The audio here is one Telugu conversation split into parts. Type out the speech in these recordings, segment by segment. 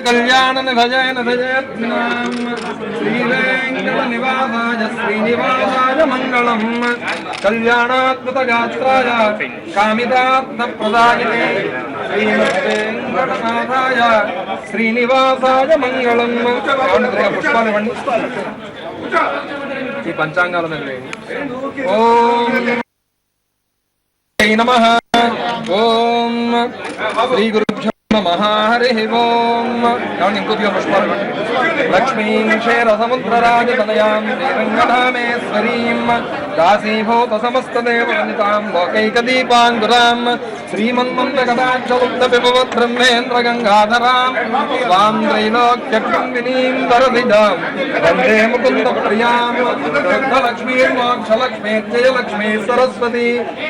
కళ్యాణ నిధజయ నిధజయత్నాం శ్రీవేంకట నివాసాయ శ్రీనివాసాయ మంగళం కళ్యాణాత్మత గాత్రాయ కామితార్థ ప్రదాయినే శ్రీమద్వేంకటనాథాయ శ్రీనివాసాయ మంగళం. పుష్పాలు ఇవ్వండి. ఈ పంచాంగాల మీద ఓం నమః. ఓం శ్రీ గురుభ్యో నమః. హరి ఓం. ఇంకొద్దిగా పుష్పాలు. లక్ష్మీం క్షీరసముద్రరాజతనయాం శ్రీరంగధామేశ్వరీం దాసీభూత సమస్తదేవవనితాం లోకైకదీపాంగురాం శ్రీమన్మందకటాక్షలుప్తపిబవద్బ్రహ్మేంద్ర గంగాధరాం స్వాం త్రైలోక్యకుంభినీం వరదిదాం వందే ముకుంద ప్రియాం వృద్ధలక్ష్మీర్మోక్షలక్ష్మీర్జయలక్ష్మీ సరస్వతి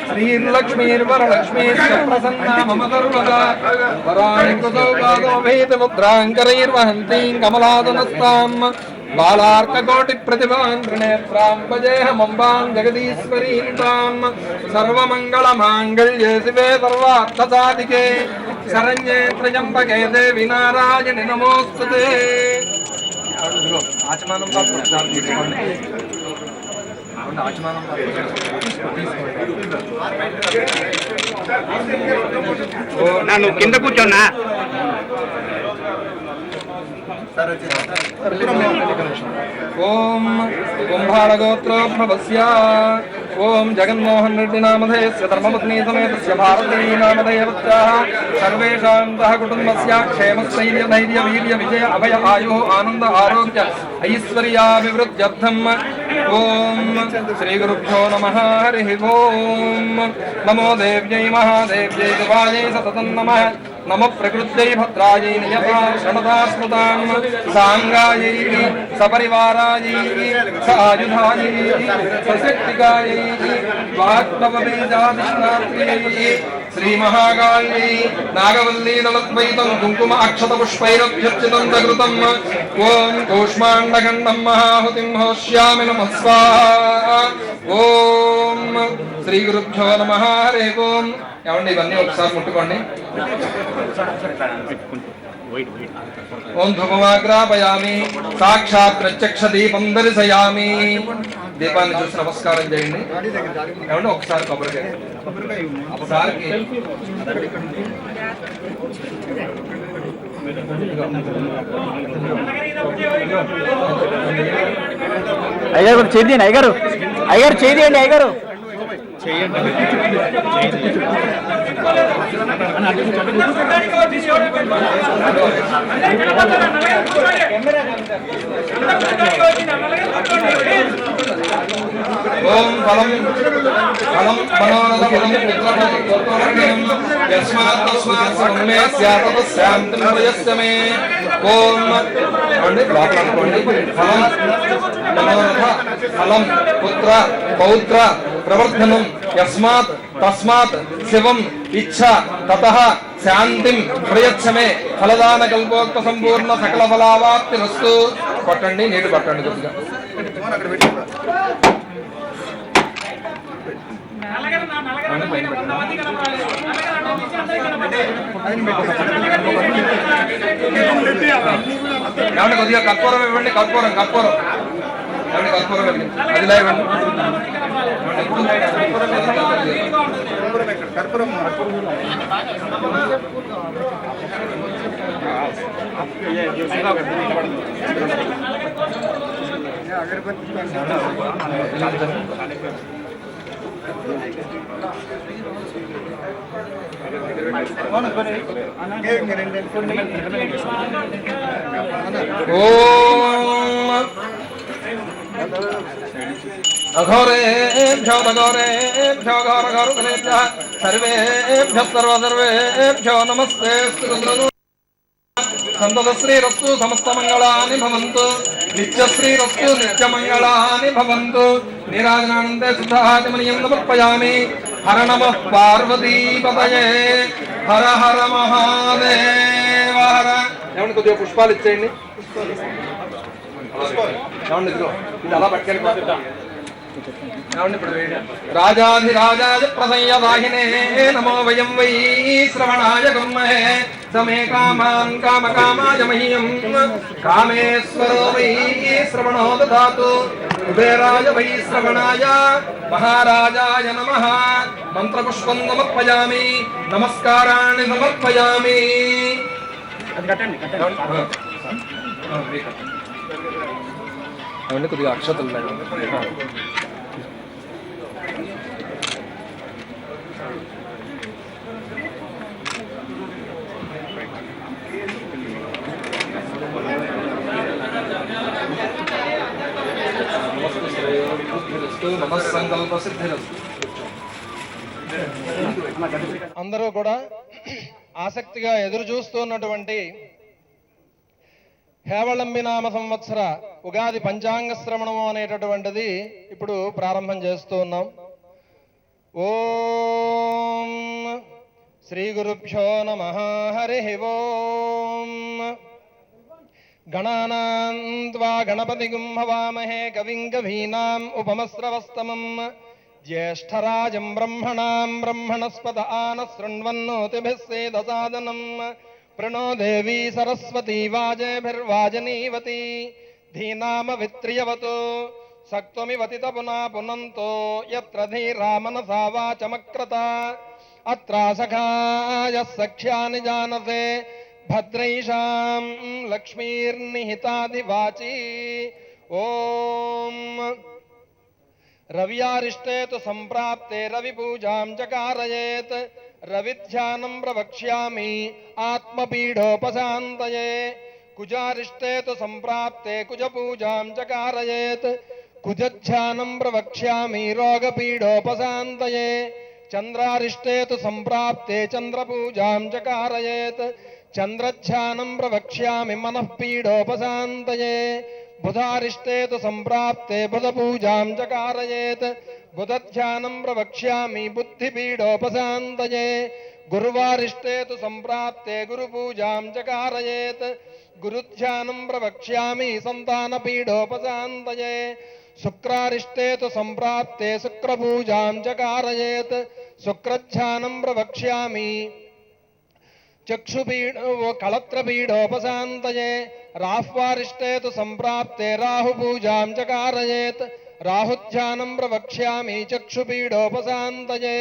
శ్రీర్లక్ష్మీర్వరలక్ష్మీ ప్రసన్నా మమ సర్వదా వరాణి కృతో పాదో భీతముద్రాంకరైర్వహంతీం కమలాదనస్తాం బాలార్కకోటి ప్రతిభాన్ త్రినేత్రాం భజేహమంబాం జగదీశ్వరీం తాం సర్వమంగళ మాంగళ్యే శివే సర్వార్థసాధికే శరణ్యే త్ర్యంబకే దేవి నారాయణి నమోస్తుతే. ఆచమానం ఆచమానం నన్ను కింద కూర్చోన్నా. ఓం కుంభారగోత్రోద్భవస్య ఓం జగన్మోహన్ రెడ్డి నామధేయస్య ధర్మపత్నీ సమేతస్య భారతీ నామధేయవత్యాః సర్వేషాం సహ కుటుంబస్య క్షేమస్థైర్య ధైర్య వీర్య విజయ అభయ ఆయు ఆనంద ఆరోగ్య ఐశ్వర్యాభివృద్ధ్యర్థం ఓం శ్రీ గురుభ్యో నమః. హరి ఓం. నమో దేవ్యై మహాదేవ్యై దేవాయై సతతం నమః. నమ ప్రకృత్యై భద్రాయై నియతా శమతా స్మృతాం సాంగాయై సపరివారాయై సాయుధాయై సశక్తికాయై వాగ్భవబీజాదిష్ణాత్రియై శ్రీమహాకాళ్యై నాగవల్లీ లలద్వైతం కుంకుమ అక్షత పుష్పైరభ్యర్చితం దగృతం ఓం కూష్మాండఖండం మహాహుతిం హోష్యామి నమః స్వాహా. ఓం శ్రీ గురుభ్యో నమః. హరి ఓం. ఏమండి ఇవన్నీ ఒకసారి ముట్టుకోండి. ఓం ధూపమాగ్రాపయామి సాక్షాత్ ప్రత్యక్ష దీపం దర్శయామి. దీపాన్ని చూసి నమస్కారం చేయండి. ఏమంటే ఒకసారి కొబ్బరికాయ ఒకసారికి అయ్యగారు చేయండి. అయ్యగారు అయ్యగారు చేయండి. అయ్యగారు చేయండి. ఓం ఫలం ఫలం మనోరథ ఫలం పుత్రఫలం యస్మాత్ తస్మాత్ సమ్మే స్యాత్ తస్యాంతం ప్రయస్య మే. ఓం అంటే లోపల అనుకోండి. ఫలం మనోరథ ఫలం పుత్ర పౌత్ర ప్రవర్ధనం యస్మాత్ తస్మాత్ శివం ఇచ్ఛ తతః శాంతిం ప్రయచ్చమే ఫలదాన కల్పోక్త సంపూర్ణ సకల ఫలావాప్తిరస్తు. పట్టండి. నీటి పట్టండి కొద్దిగా. ఏమంటే కొద్దిగా కర్పూరం ఇవ్వండి. కర్పూరం కర్పూరం ఏమంటే కర్పూరం ఇవ్వండి. అదిలా ఇవ్వండి. అఘోరేభ్యో అఘోరేభ్యో ఘోరఘోరఘోరేభ్యః సర్వేభ్యః సర్వసర్వేభ్యో నమస్తే. సంతతశ్రీరస్తు సమస్తమంగళాని భవంతు. నిత్యశ్రీరస్తు నిత్యమంగళాని భవంతు. నీరాజనానందే శుద్ధాదిమనియం సమర్పయామి. హర నమః పార్వతీపతయే. హర హర మహాదేవ హర. ఏమండి కొద్దిగా పుష్పాలు ఇచ్చేయండి. ఏమండి ఇదిగో ఇది అలా పట్టుకెళ్ళి రాజాధిరాజాయ ప్రసయ్యవాహినే నమో వయం వై శ్రవణాయ కుర్మహే సమే కామాన్ కామకామాయ మహ్యం కామేశ్వరో వై శ్రవణో దదాతు కుబేరాయ వై శ్రవణాయ మహారాజాయ నమః మంత్రపుష్పం సమర్పయామి నమస్కారాన్ని సమర్పయామి. అవన్నీ కొద్దిగా అక్షతలు మనస్సంకల్ప సిద్ధిరస్తు. అందరూ కూడా ఆసక్తిగా ఎదురు చూస్తున్నటువంటి హేవళంబి నామ సంవత్సర ఉగాది పంచాంగ శ్రవణము అనేటటువంటిది ఇప్పుడు ప్రారంభం చేస్తూ ఉన్నాం. ఓం శ్రీ గురుభ్యో నమః. హరి ఓం. గణానాం త్వా గణపతిగుం హవామహే కవిం కవీనాం ఉపమస్రవస్తమం జ్యేష్ఠరాజం బ్రహ్మణాం బ్రహ్మణస్పత ఆన శృణ్వన్నోతిభిः సేదసాదనం ప్రణో దేవీ సరస్వతీ వాజేభిర్వాజనీవతి ధీనామవిత్రియవతు సక్త్వమివతిత పునా పునంతో యత్ర ధీరా మనసా వాచమక్రత అత్రాసఖాయः సఖ్యాని జానసే భద్రైషాం లక్ష్మీర్నిహితాదివాచీ. ఓం రవ్యారిష్టే తు సంప్రాప్తే రవిపూజాం చకారయేత్ రవిధ్యానం ప్రవక్ష్యామి ఆత్మపీడోపశాంతయే. కుజారిష్టే తు సంప్రాప్తే కుజపూజాం చకారయేత్ కుజధ్యానం ప్రవక్ష్యామి రోగపీడోపశాంతయే. చంద్రారిష్టే తు సంప్రాప్తే చంద్రపూజాం చకారయేత్ చంద్రధ్యానం ప్రవక్ష్యామి మనఃపీడోపశాంతయే. బుధారిష్టే తు సంప్రాప్తే బుధపూజాం చకారయేత్ బుధధ్యానం ప్రవక్ష్యామి బుద్ధిపీడోపశాంతయే. గురువారిష్టే తు సంప్రాప్తే గురుపూజాం చకారయేత్ గురుధ్యానం ప్రవక్ష్యామి సంతానపీడోపశాంతయే. శుక్రారిష్టే తు సంప్రాప్తే శుక్రపూజాం చకారయేత్ శుక్రధ్యానం ప్రవక్ష్యామి కళత్రపీడోపశాంతయే. రాహ్వారిష్టే తు సంప్రాప్తే రాహుపూజాం చకారయేత్ రాహుధ్యానం ప్రవక్ష్యామి చక్షుపీడోపశాంతయే.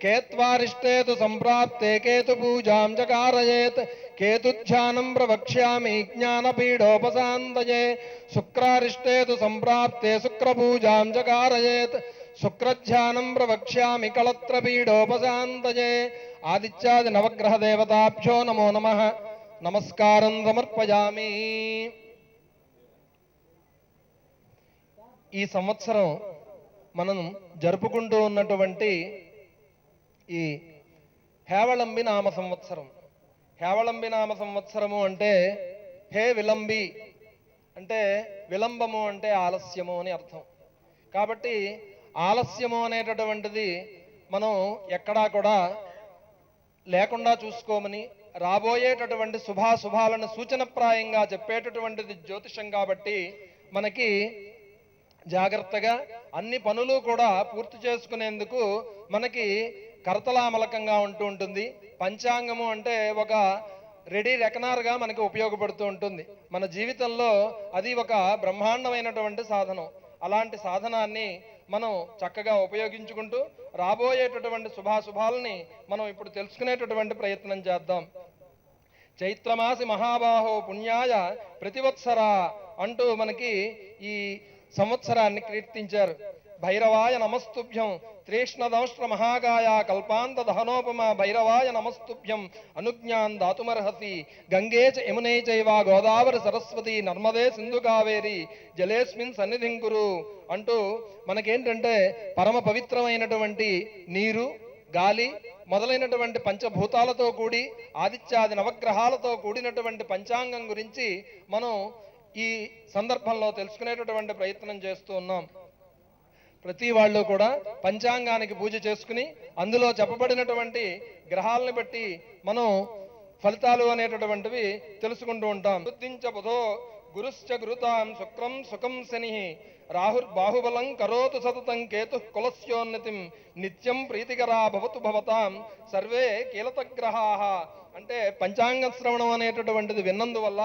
కేత్వారిష్టే తు సంప్రాప్తే కేతుపూజాం చకారయేత్ కేతుధ్యానం ప్రవక్ష్యామి జ్ఞానపీడోపశాంతయే. శుక్రారిష్టే తు సంప్రాప్తే శుక్రపూజాం చకారయేత్ శుక్రధ్యానం ప్రవక్ష్యామి కళత్రపీడోపశాంతయే. ఆదిత్యాది నవగ్రహ దేవతాభ్యో నమో నమః. నమస్కారం సమర్పయామి. ఈ సంవత్సరం మనం జరుపుకుంటూ ఉన్నటువంటి ఈ హేవళంబి నామ సంవత్సరం. హేవళంబి నామ సంవత్సరము అంటే హే విలంబి అంటే విలంబము అంటే ఆలస్యము అని అర్థం. కాబట్టి ఆలస్యము అనేటటువంటిది మనం ఎక్కడా కూడా లేకుండా చూసుకోమని రాబోయేటటువంటి శుభాశుభాలను సూచనప్రాయంగా చెప్పేటటువంటిది జ్యోతిషం. కాబట్టి మనకి జాగ్రత్తగా అన్ని పనులు కూడా పూర్తి చేసుకునేందుకు మనకి కర్తలామలకంగా ఉంటూ ఉంటుంది. పంచాంగము అంటే ఒక రెడీ రెకనార్గా మనకి ఉపయోగపడుతూ ఉంటుంది. మన జీవితంలో అది ఒక బ్రహ్మాండమైనటువంటి సాధనం. అలాంటి సాధనాన్ని మనం చక్కగా ఉపయోగించుకుంటూ రాబోయేటటువంటి శుభాశుభాలని మనం ఇప్పుడు తెలుసుకునేటటువంటి ప్రయత్నం చేద్దాం. చైత్రమాసి మహాబాహో పుణ్యాయ ప్రతివత్సరా అంటూ మనకి ఈ సంవత్సరాన్ని కీర్తించారు. భైరవాయ నమస్తుభ్యం త్రేష్ణదంష్ట్ర మహాగాయ కల్పాంత దహనోపమా భైరవాయ నమస్తుభ్యం అనుజ్ఞాన్ దాతుమర్హసి గంగే చ యమునే చైవ గోదావరి సరస్వతి నర్మదే సింధు కావేరి జలేస్మిన్ సన్నిధిం కురు అంటూ మనకేంటంటే పరమ పవిత్రమైనటువంటి నీరు, గాలి మొదలైనటువంటి పంచభూతాలతో కూడి ఆదిత్యాది నవగ్రహాలతో కూడినటువంటి పంచాంగం గురించి మనం ఈ సందర్భంలో తెలుసుకునేటటువంటి ప్రయత్నం చేస్తూ ఉన్నాం. ప్రతి వాళ్ళు కూడా పంచాంగానికి పూజ చేసుకుని అందులో చెప్పబడినటువంటి గ్రహాలను బట్టి మనం ఫలితాలు అనేటటువంటివి తెలుసుకుంటూ ఉంటాం. బుద్ధించ బుధో గురుశ్చ గురుతాం శుక్రం సుఖం శని రాహుర్బాహుబలం కరోతు సతతం కేతు కులస్యోన్నతిం నిత్యం ప్రీతికరా భవతు భవతాం సర్వే కీలతగ్రహాః. అంటే పంచాంగ శ్రవణం అనేటటువంటిది విన్నందువల్ల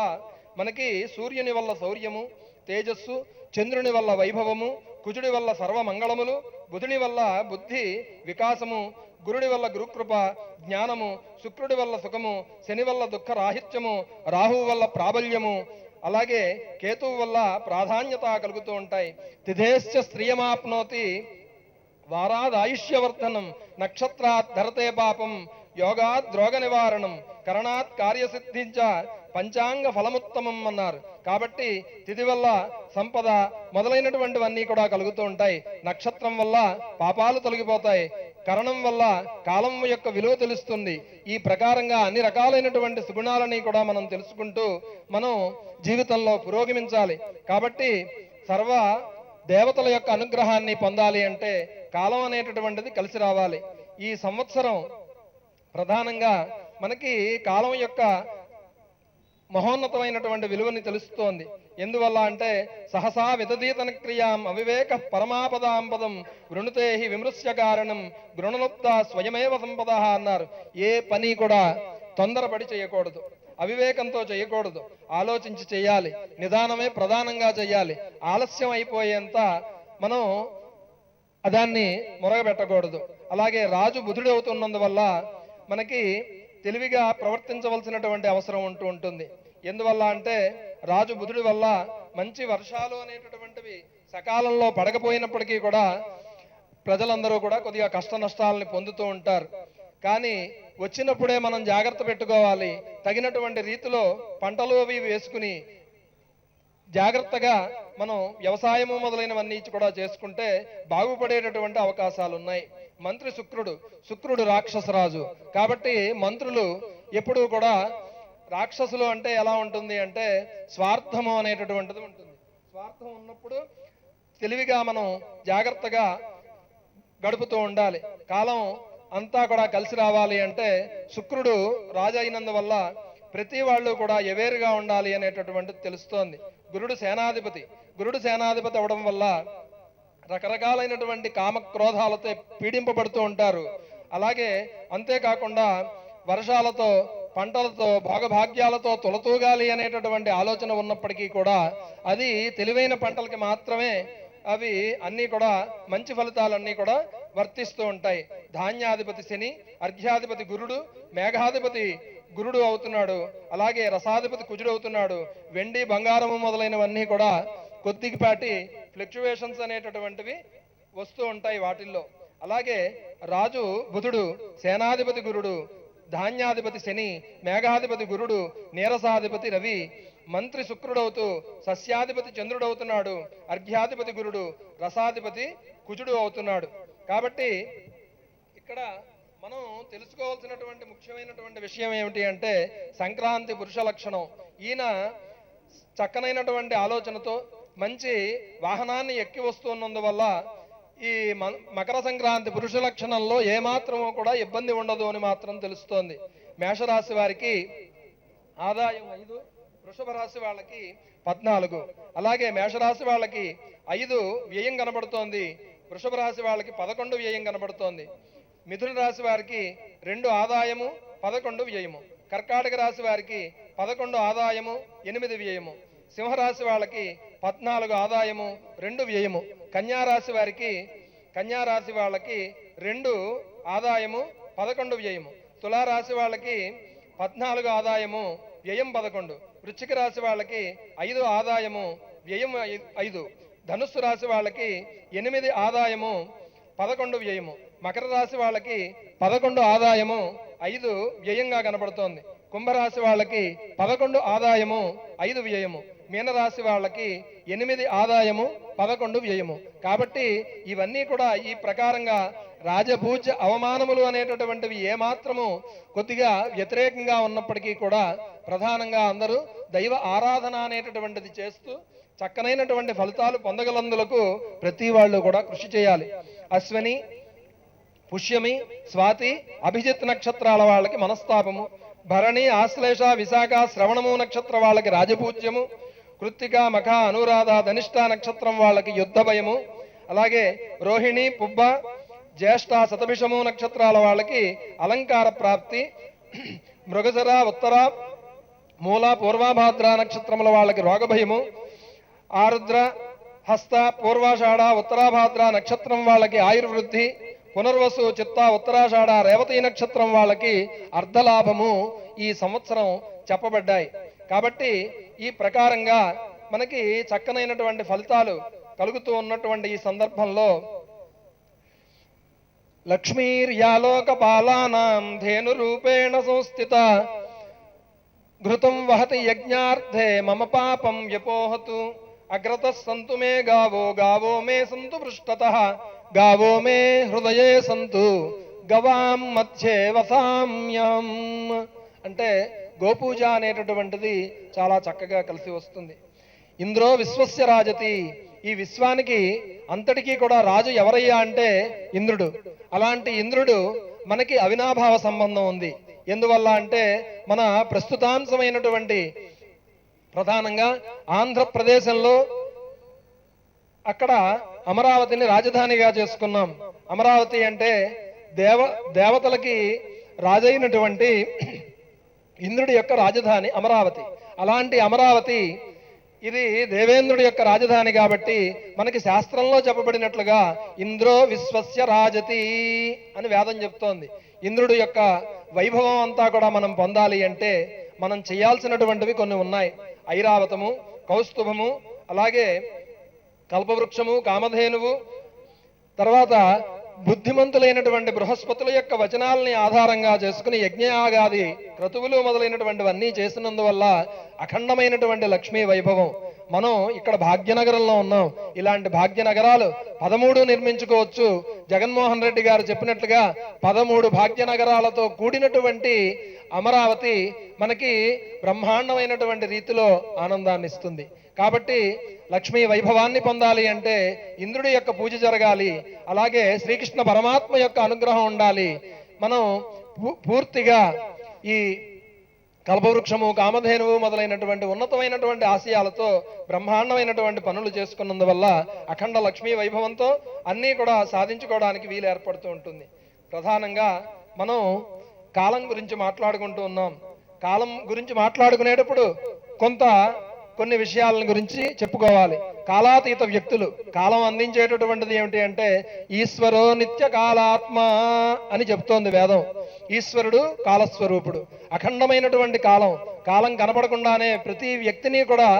మనకి సూర్యుని వల్ల శౌర్యము, తేజస్సు, చంద్రుని వల్ల వైభవము, కుజుడి వల్ల సర్వమంగళములు, బుధుని వల్ల బుద్ధి వికాసము, గురుడి వల్ల గురుకృప జ్ఞానము, శుక్రుడి వల్ల సుఖము, శని వల్ల దుఃఖరాహిత్యము, రాహువు వల్ల ప్రాబల్యము, అలాగే కేతువు వల్ల ప్రాధాన్యత కలుగుతూ ఉంటాయి. తిథేశ్చ స్త్రియమాప్నోతి వారాదాయుష్యవర్ధనం నక్షత్రాత్ ధరతే పాపం యోగాత్ ద్రోగ నివారణం కరణాత్ కార్యసిద్ధించ పంచాంగ ఫలముత్తమం అన్నారు. కాబట్టి తిథి వల్ల సంపద మొదలైనటువంటివన్నీ కూడా కలుగుతూ ఉంటాయి. నక్షత్రం వల్ల పాపాలు తొలగిపోతాయి. కరణం వల్ల కాలం యొక్క విలువ తెలుస్తుంది. ఈ ప్రకారంగా అన్ని రకాలైనటువంటి సుగుణాలని కూడా మనం తెలుసుకుంటూ మనం జీవితంలో పురోగమించాలి. కాబట్టి సర్వ దేవతల యొక్క అనుగ్రహాన్ని పొందాలి అంటే కాలం అనేటటువంటిది కలిసి రావాలి. ఈ సంవత్సరం ప్రధానంగా మనకి కాలం యొక్క మహోన్నతమైనటువంటి విలువని తెలుస్తోంది. ఎందువల్ల అంటే సహసా విదధీతన క్రియాం అవివేక పరమాపదాంపదం వృణుతేహి విమృశ్య కారణం గృణలుప్త స్వయమేవ సంపద అన్నారు. ఏ పని కూడా తొందరపడి చేయకూడదు, అవివేకంతో చేయకూడదు, ఆలోచించి చేయాలి. నిదానమే ప్రధానంగా చేయాలి. ఆలస్యం అయిపోయేంత మనం దాన్ని మొరగబెట్టకూడదు. అలాగే రాజు బుధుడు అవుతున్నందువల్ల మనకి తెలివిగా ప్రవర్తించవలసినటువంటి అవసరం ఉంటూ ఉంటుంది. ఎందువల్ల అంటే రాజు బుధుడి వల్ల మంచి వర్షాలు అనేటటువంటివి సకాలంలో పడకపోయినప్పటికీ కూడా ప్రజలందరూ కూడా కొద్దిగా కష్ట నష్టాలని పొందుతూ ఉంటారు. కానీ వచ్చినప్పుడే మనం జాగ్రత్త పెట్టుకోవాలి. తగినటువంటి రీతిలో పంటలు అవి వేసుకుని జాగ్రత్తగా మనం వ్యవసాయము మొదలైనవన్నీ కూడా చేసుకుంటే బాగుపడేటటువంటి అవకాశాలు ఉన్నాయి. మంత్రి శుక్రుడు రాక్షసరాజు. కాబట్టి మంత్రులు ఎప్పుడూ కూడా రాక్షసులు అంటే ఎలా ఉంటుంది అంటే స్వార్థము అనేటటువంటిది ఉంటుంది. స్వార్థం ఉన్నప్పుడు తెలివిగా మనం జాగ్రత్తగా గడుపుతూ ఉండాలి. కాలం అంతా కూడా కలిసి రావాలి అంటే శుక్రుడు రాజు అయినందువల్ల ప్రతి వాళ్ళు కూడా ఎవేరుగా ఉండాలి అనేటటువంటిది తెలుస్తోంది. గురుడు సేనాధిపతి అవడం వల్ల రకరకాలైనటువంటి కామక్రోధాలతో పీడింపబడుతూ ఉంటారు. అలాగే అంతేకాకుండా వర్షాలతో పంటలతో భోగభాగ్యాలతో తొలతూగాలి అనేటటువంటి ఆలోచన ఉన్నప్పటికీ కూడా అది తెలివైన పంటలకి మాత్రమే అవి అన్నీ కూడా మంచి ఫలితాలన్నీ కూడా వర్తిస్తూ ఉంటాయి. ధాన్యాధిపతి శని, అర్ఘ్యాధిపతి గురుడు, మేఘాధిపతి గురుడు అవుతున్నాడు. అలాగే రసాధిపతి కుజుడు అవుతున్నాడు. వెండి బంగారము మొదలైనవన్నీ కూడా కొద్దిపాటి ఫ్లక్చువేషన్స్ అనేటటువంటివి వస్తూ ఉంటాయి వాటిల్లో. అలాగే రాజు బుధుడు, సేనాధిపతి గురుడు, ధాన్యాధిపతి శని, మేఘాధిపతి గురుడు, నీరసాధిపతి రవి, మంత్రి శుక్రుడవుతూ సస్యాధిపతి చంద్రుడు అవుతున్నాడు. అర్ఘ్యాధిపతి గురుడు, రసాధిపతి కుజుడు అవుతున్నాడు. కాబట్టి ఇక్కడ మనం తెలుసుకోవాల్సినటువంటి ముఖ్యమైనటువంటి విషయం ఏమిటి అంటే సంక్రాంతి పురుష లక్షణం. ఈయన చక్కనైనటువంటి ఆలోచనతో మంచి వాహనాన్ని ఎక్కి వస్తున్నందువల్ల ఈ మకర సంక్రాంతి పురుష లక్షణంలో ఏమాత్రమో కూడా ఇబ్బంది ఉండదు అని మాత్రం తెలుస్తోంది. మేషరాశి వారికి ఆదాయం 5, వృషభ రాశి వాళ్ళకి 14. అలాగే మేషరాశి వాళ్ళకి 5 వ్యయం కనబడుతోంది. వృషభ రాశి వాళ్ళకి 11 వ్యయం కనబడుతోంది. మిథున రాశి వారికి 2 ఆదాయము 11 వ్యయము. కర్కాటక రాశి వారికి 11 ఆదాయము 8 వ్యయము. సింహరాశి వాళ్ళకి 14 ఆదాయము 2 వ్యయము. కన్యారాశి వాళ్ళకి 2 ఆదాయము 11 వ్యయము. తులారాశి వాళ్ళకి 14 ఆదాయము వ్యయం 11. వృశ్చిక రాశి వాళ్ళకి 5 ఆదాయము వ్యయం 5. ధనుస్సు రాశి వాళ్ళకి 8 ఆదాయము 11 వ్యయము. మకర రాశి వాళ్ళకి 11 ఆదాయము 5 వ్యయంగా కనబడుతోంది. కుంభరాశి వాళ్ళకి 11 ఆదాయము 5 వ్యయము. మీనరాశి వాళ్ళకి 8 ఆదాయము 11 వ్యయము. కాబట్టి ఇవన్నీ కూడా ఈ ప్రకారంగా రాజభూజ అవమానములు అనేటటువంటివి ఏమాత్రము కొద్దిగా వ్యతిరేకంగా ఉన్నప్పటికీ కూడా ప్రధానంగా అందరూ దైవ ఆరాధన అనేటటువంటిది చేస్తూ చక్కనైనటువంటి ఫలితాలు పొందగలందులకు ప్రతి వాళ్ళు కూడా కృషి చేయాలి. అశ్విని, పుష్యమి, స్వాతి, అభిజిత్ నక్షత్రాల వాళ్ళకి మనస్తాపము, భరణి, ఆశ్లేష, విశాఖ, శ్రవణము నక్షత్ర వాళ్ళకి రాజపూజ్యము, కృత్తిక, మఖ, అనురాధ, ధనిష్ట నక్షత్రం వాళ్ళకి యుద్ధ భయము. అలాగే రోహిణి, పుబ్బ, జ్యేష్ఠ, శతభిషము నక్షత్రాల వాళ్ళకి అలంకార ప్రాప్తి. మృగశర, ఉత్తర, మూల, పూర్వభాద్ర నక్షత్రముల వాళ్ళకి రోగభయము. ఆరుద్ర, హస్త, పూర్వాషాఢ, ఉత్తరాభాద్ర నక్షత్రం వాళ్ళకి ఆయుర్వృద్ధి. పునర్వసు, చిత్త, ఉత్తరాషాఢ, రేవతి నక్షత్రం వాళ్ళకి అర్ధలాభము ఈ సంవత్సరం చెప్పబడ్డాయి. కాబట్టి ఈ ప్రకారంగా మనకి చక్కనైనటువంటి ఫలితాలు కలుగుతూ ఉన్నటువంటి ఈ సందర్భంలో లక్ష్మీర్యాలోక పాలానాం ధేను రూపేణ సంస్థిత ఘృతం వహతి యజ్ఞార్థే మమ పాపం వ్యపోహతు అగ్రత సంతు మే గావో గావో మే సంతు పృష్ఠతః గావో మే హృదయే సంతు గవాం మధ్యే వసామ్యం. అంటే గోపూజ అనేటటువంటిది చాలా చక్కగా కలిసి వస్తుంది. ఇంద్రో విశ్వస్య రాజతి, ఈ విశ్వానికి అంతటికీ కూడా రాజు ఎవరయ్యా అంటే ఇంద్రుడు. అలాంటి ఇంద్రుడు మనకి అవినాభావ సంబంధం ఉంది. ఎందువల్ల అంటే మన ప్రస్తుతాంశమైనటువంటి ప్రధానంగా ఆంధ్రప్రదేశంలో అక్కడ అమరావతిని రాజధానిగా చేసుకున్నాం. అమరావతి అంటే దేవతలకి రాజైనటువంటి ఇంద్రుడి యొక్క రాజధాని అమరావతి. అలాంటి అమరావతి ఇది దేవేంద్రుడి యొక్క రాజధాని కాబట్టి మనకి శాస్త్రంలో చెప్పబడినట్లుగా ఇంద్రో విశ్వస్య రాజతి అని వేదం చెప్తోంది. ఇంద్రుడి యొక్క వైభవం అంతా కూడా మనం పొందాలి అంటే మనం చేయాల్సినటువంటివి కొన్ని ఉన్నాయి. ఐరావతము, కౌస్తుభము, అలాగే కల్పవృక్షము, కామధేనువు, తర్వాత బుద్ధిమంతులైనటువంటి బృహస్పతుల యొక్క వచనాలని ఆధారంగా చేసుకుని యజ్ఞయాగాది క్రతువులు మొదలైనటువంటివన్నీ చేసినందువల్ల అఖండమైనటువంటి లక్ష్మీ వైభవం. మనం ఇక్కడ భాగ్యనగరంలో ఉన్నాం. ఇలాంటి భాగ్యనగరాలు 13 నిర్మించుకోవచ్చు. జగన్మోహన్ రెడ్డి గారు చెప్పినట్లుగా 13 భాగ్యనగరాలతో కూడినటువంటి అమరావతి మనకి బ్రహ్మాండమైనటువంటి రీతిలో ఆనందాన్ని ఇస్తుంది. కాబట్టి లక్ష్మీ వైభవాన్ని పొందాలి అంటే ఇంద్రుడి యొక్క పూజ జరగాలి. అలాగే శ్రీకృష్ణ పరమాత్మ యొక్క అనుగ్రహం ఉండాలి. మనం పూర్తిగా ఈ కల్పవృక్షము, కామధేనువు మొదలైనటువంటి ఉన్నతమైనటువంటి ఆశయాలతో బ్రహ్మాండమైనటువంటి పనులు చేసుకున్నందువల్ల అఖండ లక్ష్మీ వైభవంతో అన్నీ కూడా సాధించుకోవడానికి వీలు ఏర్పడుతూ ఉంటుంది. ప్రధానంగా మనం కాలం గురించి మాట్లాడుకుంటూ ఉన్నాం. కాలం గురించి మాట్లాడుకునేటప్పుడు కొన్ని విషయాల గురించి చెప్పుకోవాలి. కాలాతీత వ్యక్తులు, కాలం అందించేటటువంటిది ఏమిటి అంటే ఈశ్వరో నిత్య కాలాత్మ అని చెప్తోంది వేదం. ఈశ్వరుడు కాలస్వరూపుడు, అఖండమైనటువంటి కాలం కనపడకుండానే ప్రతి వ్యక్తిని కూడా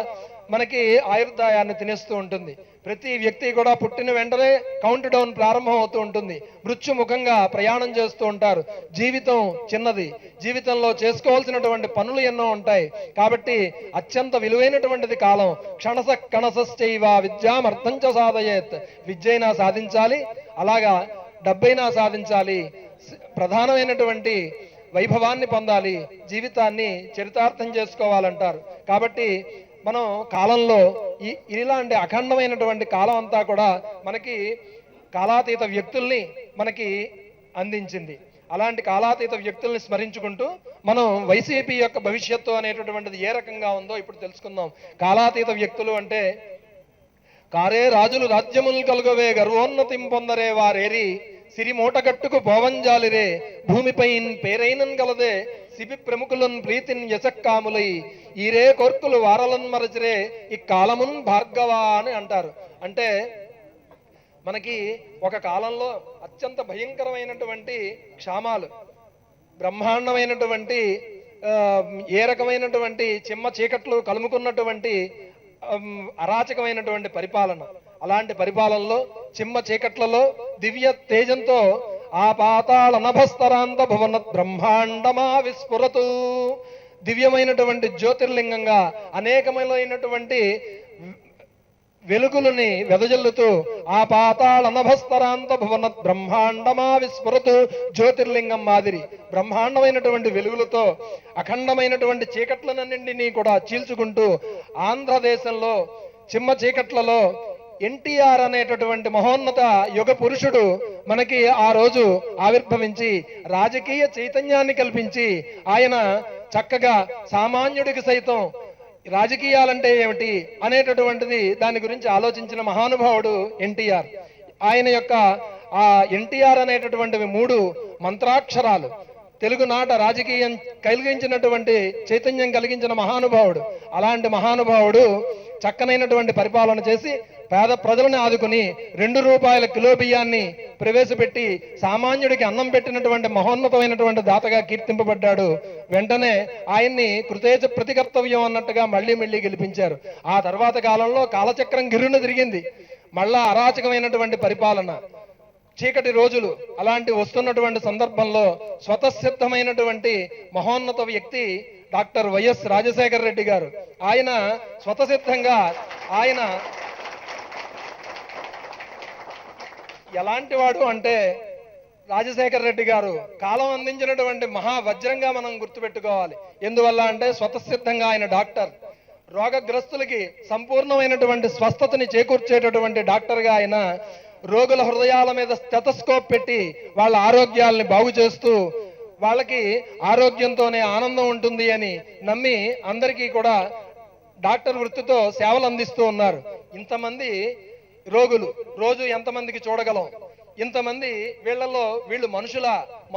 మనకి ఆయుర్దాయాన్ని తినేస్తూ ఉంటుంది. ప్రతి వ్యక్తి కూడా పుట్టిన వెంటనే కౌంట్ డౌన్ ప్రారంభం అవుతూ ఉంటుంది. మృత్యుముఖంగా ప్రయాణం చేస్తూ ఉంటారు. జీవితం చిన్నది, జీవితంలో చేసుకోవాల్సినటువంటి పనులు ఎన్నో ఉంటాయి. కాబట్టి అత్యంత విలువైనటువంటిది కాలం. క్షణస కణసశ్చైవ విద్యామర్థంచ సాధయేత్, విద్యైనా సాధించాలి, అలాగా డబ్బైనా సాధించాలి, ప్రధానమైనటువంటి వైభవాన్ని పొందాలి, జీవితాన్ని చరితార్థం చేసుకోవాలంటారు. కాబట్టి మనం కాలంలో ఇలాంటి అఖండమైనటువంటి కాలం అంతా కూడా మనకి కాలాతీత వ్యక్తుల్ని మనకి అందించింది. అలాంటి కాలాతీత వ్యక్తుల్ని స్మరించుకుంటూ మనం వైసీపీ యొక్క భవిష్యత్తు అనేటటువంటిది ఏ రకంగా ఉందో ఇప్పుడు తెలుసుకుందాం. కాలాతీత వ్యక్తులు అంటే కారే రాజులు రాజ్యములు కలుగవే గర్వోన్నతిం పొందరే వారేరి సిరి మూటగట్టుకు పోవంజాలిరే భూమిపై పేరైనన్ గలదే సిబి ప్రముఖులన్ ప్రీతిన్ యశక్కాములై ఈరే కోర్కులు వారలన్ మరచిరే ఈ కాలమున్ భార్గవా అని అంటారు. అంటే మనకి ఒక కాలంలో అత్యంత భయంకరమైనటువంటి క్షామాలు, బ్రహ్మాండమైనటువంటి ఏ రకమైనటువంటి చిమ్మ చీకట్లు కలుముకున్నటువంటి అరాచకమైనటువంటి పరిపాలన. అలాంటి పరిపాలనలో చిమ్మ చీకట్లలో దివ్య తేజంతో ఆ పాతాళ నభస్తరాంత భువన బ్రహ్మాండమా విస్ఫురతు, దివ్యమైనటువంటి జ్యోతిర్లింగంగా అనేకమైనటువంటి వెలుగులని వెదజల్లుతూ ఆ పాతాళ నభస్తరాంత భువన బ్రహ్మాండమా విస్ఫురతు, జ్యోతిర్లింగం మాదిరి బ్రహ్మాండమైనటువంటి వెలుగులతో అఖండమైనటువంటి చీకట్లనన్నింటినీ కూడా చీల్చుకుంటూ ఆంధ్రదేశంలో చిమ్మ చీకట్లలో ఎన్టీఆర్ అనేటటువంటి మహోన్నత యుగ పురుషుడు మనకి ఆ రోజు ఆవిర్భవించి రాజకీయ చైతన్యాన్ని కల్పించి ఆయన చక్కగా సామాన్యుడికి సైతం రాజకీయాలంటే ఏమిటి అనేటటువంటిది దాని గురించి ఆలోచించిన మహానుభావుడు ఎన్టీఆర్. ఆయన యొక్క ఆ ఎన్టీఆర్ అనేటటువంటివి 3 మంత్రాక్షరాలు తెలుగునాట రాజకీయం కలిగించినటువంటి చైతన్యం కలిగించిన మహానుభావుడు. అలాంటి మహానుభావుడు చక్కనైనటువంటి పరిపాలన చేసి పేద ప్రజలను ఆదుకుని 2 రూపాయల కిలో బియ్యాన్ని ప్రవేశపెట్టి సామాన్యుడికి అన్నం పెట్టినటువంటి మహోన్నతమైనటువంటి దాతగా కీర్తింపబడ్డాడు. వెంటనే ఆయన్ని కృతేజ ప్రతికర్తవ్యం అన్నట్టుగా మళ్ళీ గెలిపించారు. ఆ తర్వాత కాలంలో కాలచక్రం గిర్రున తిరిగింది. మళ్ళా అరాచకమైనటువంటి పరిపాలన, చీకటి రోజులు అలాంటి వస్తున్నటువంటి సందర్భంలో స్వతసిద్ధమైనటువంటి మహోన్నత వ్యక్తి డాక్టర్ వైఎస్ రాజశేఖర రెడ్డి గారు. ఆయన స్వతసిద్ధంగా ఆయన ఎలాంటి వాడు అంటే రాజశేఖర రెడ్డి గారు కాలం అందించినటువంటి మహావజ్రంగా మనం గుర్తుపెట్టుకోవాలి. ఎందువల్ల అంటే స్వతసిద్ధంగా ఆయన డాక్టర్, రోగగ్రస్తులకి సంపూర్ణమైనటువంటి స్వస్థతని చేకూర్చేటటువంటి డాక్టర్గా ఆయన రోగుల హృదయాల మీద స్టెతస్కోప్ పెట్టి వాళ్ళ ఆరోగ్యాలని బాగు చేస్తూ వాళ్ళకి ఆరోగ్యంతోనే ఆనందం ఉంటుంది అని నమ్మి అందరికీ కూడా డాక్టర్ వృత్తితో సేవలు అందిస్తూ ఉన్నారు. ఇంతమంది రోగులు రోజు ఎంతమందికి చూడగలం? ఇంతమంది వీళ్ళు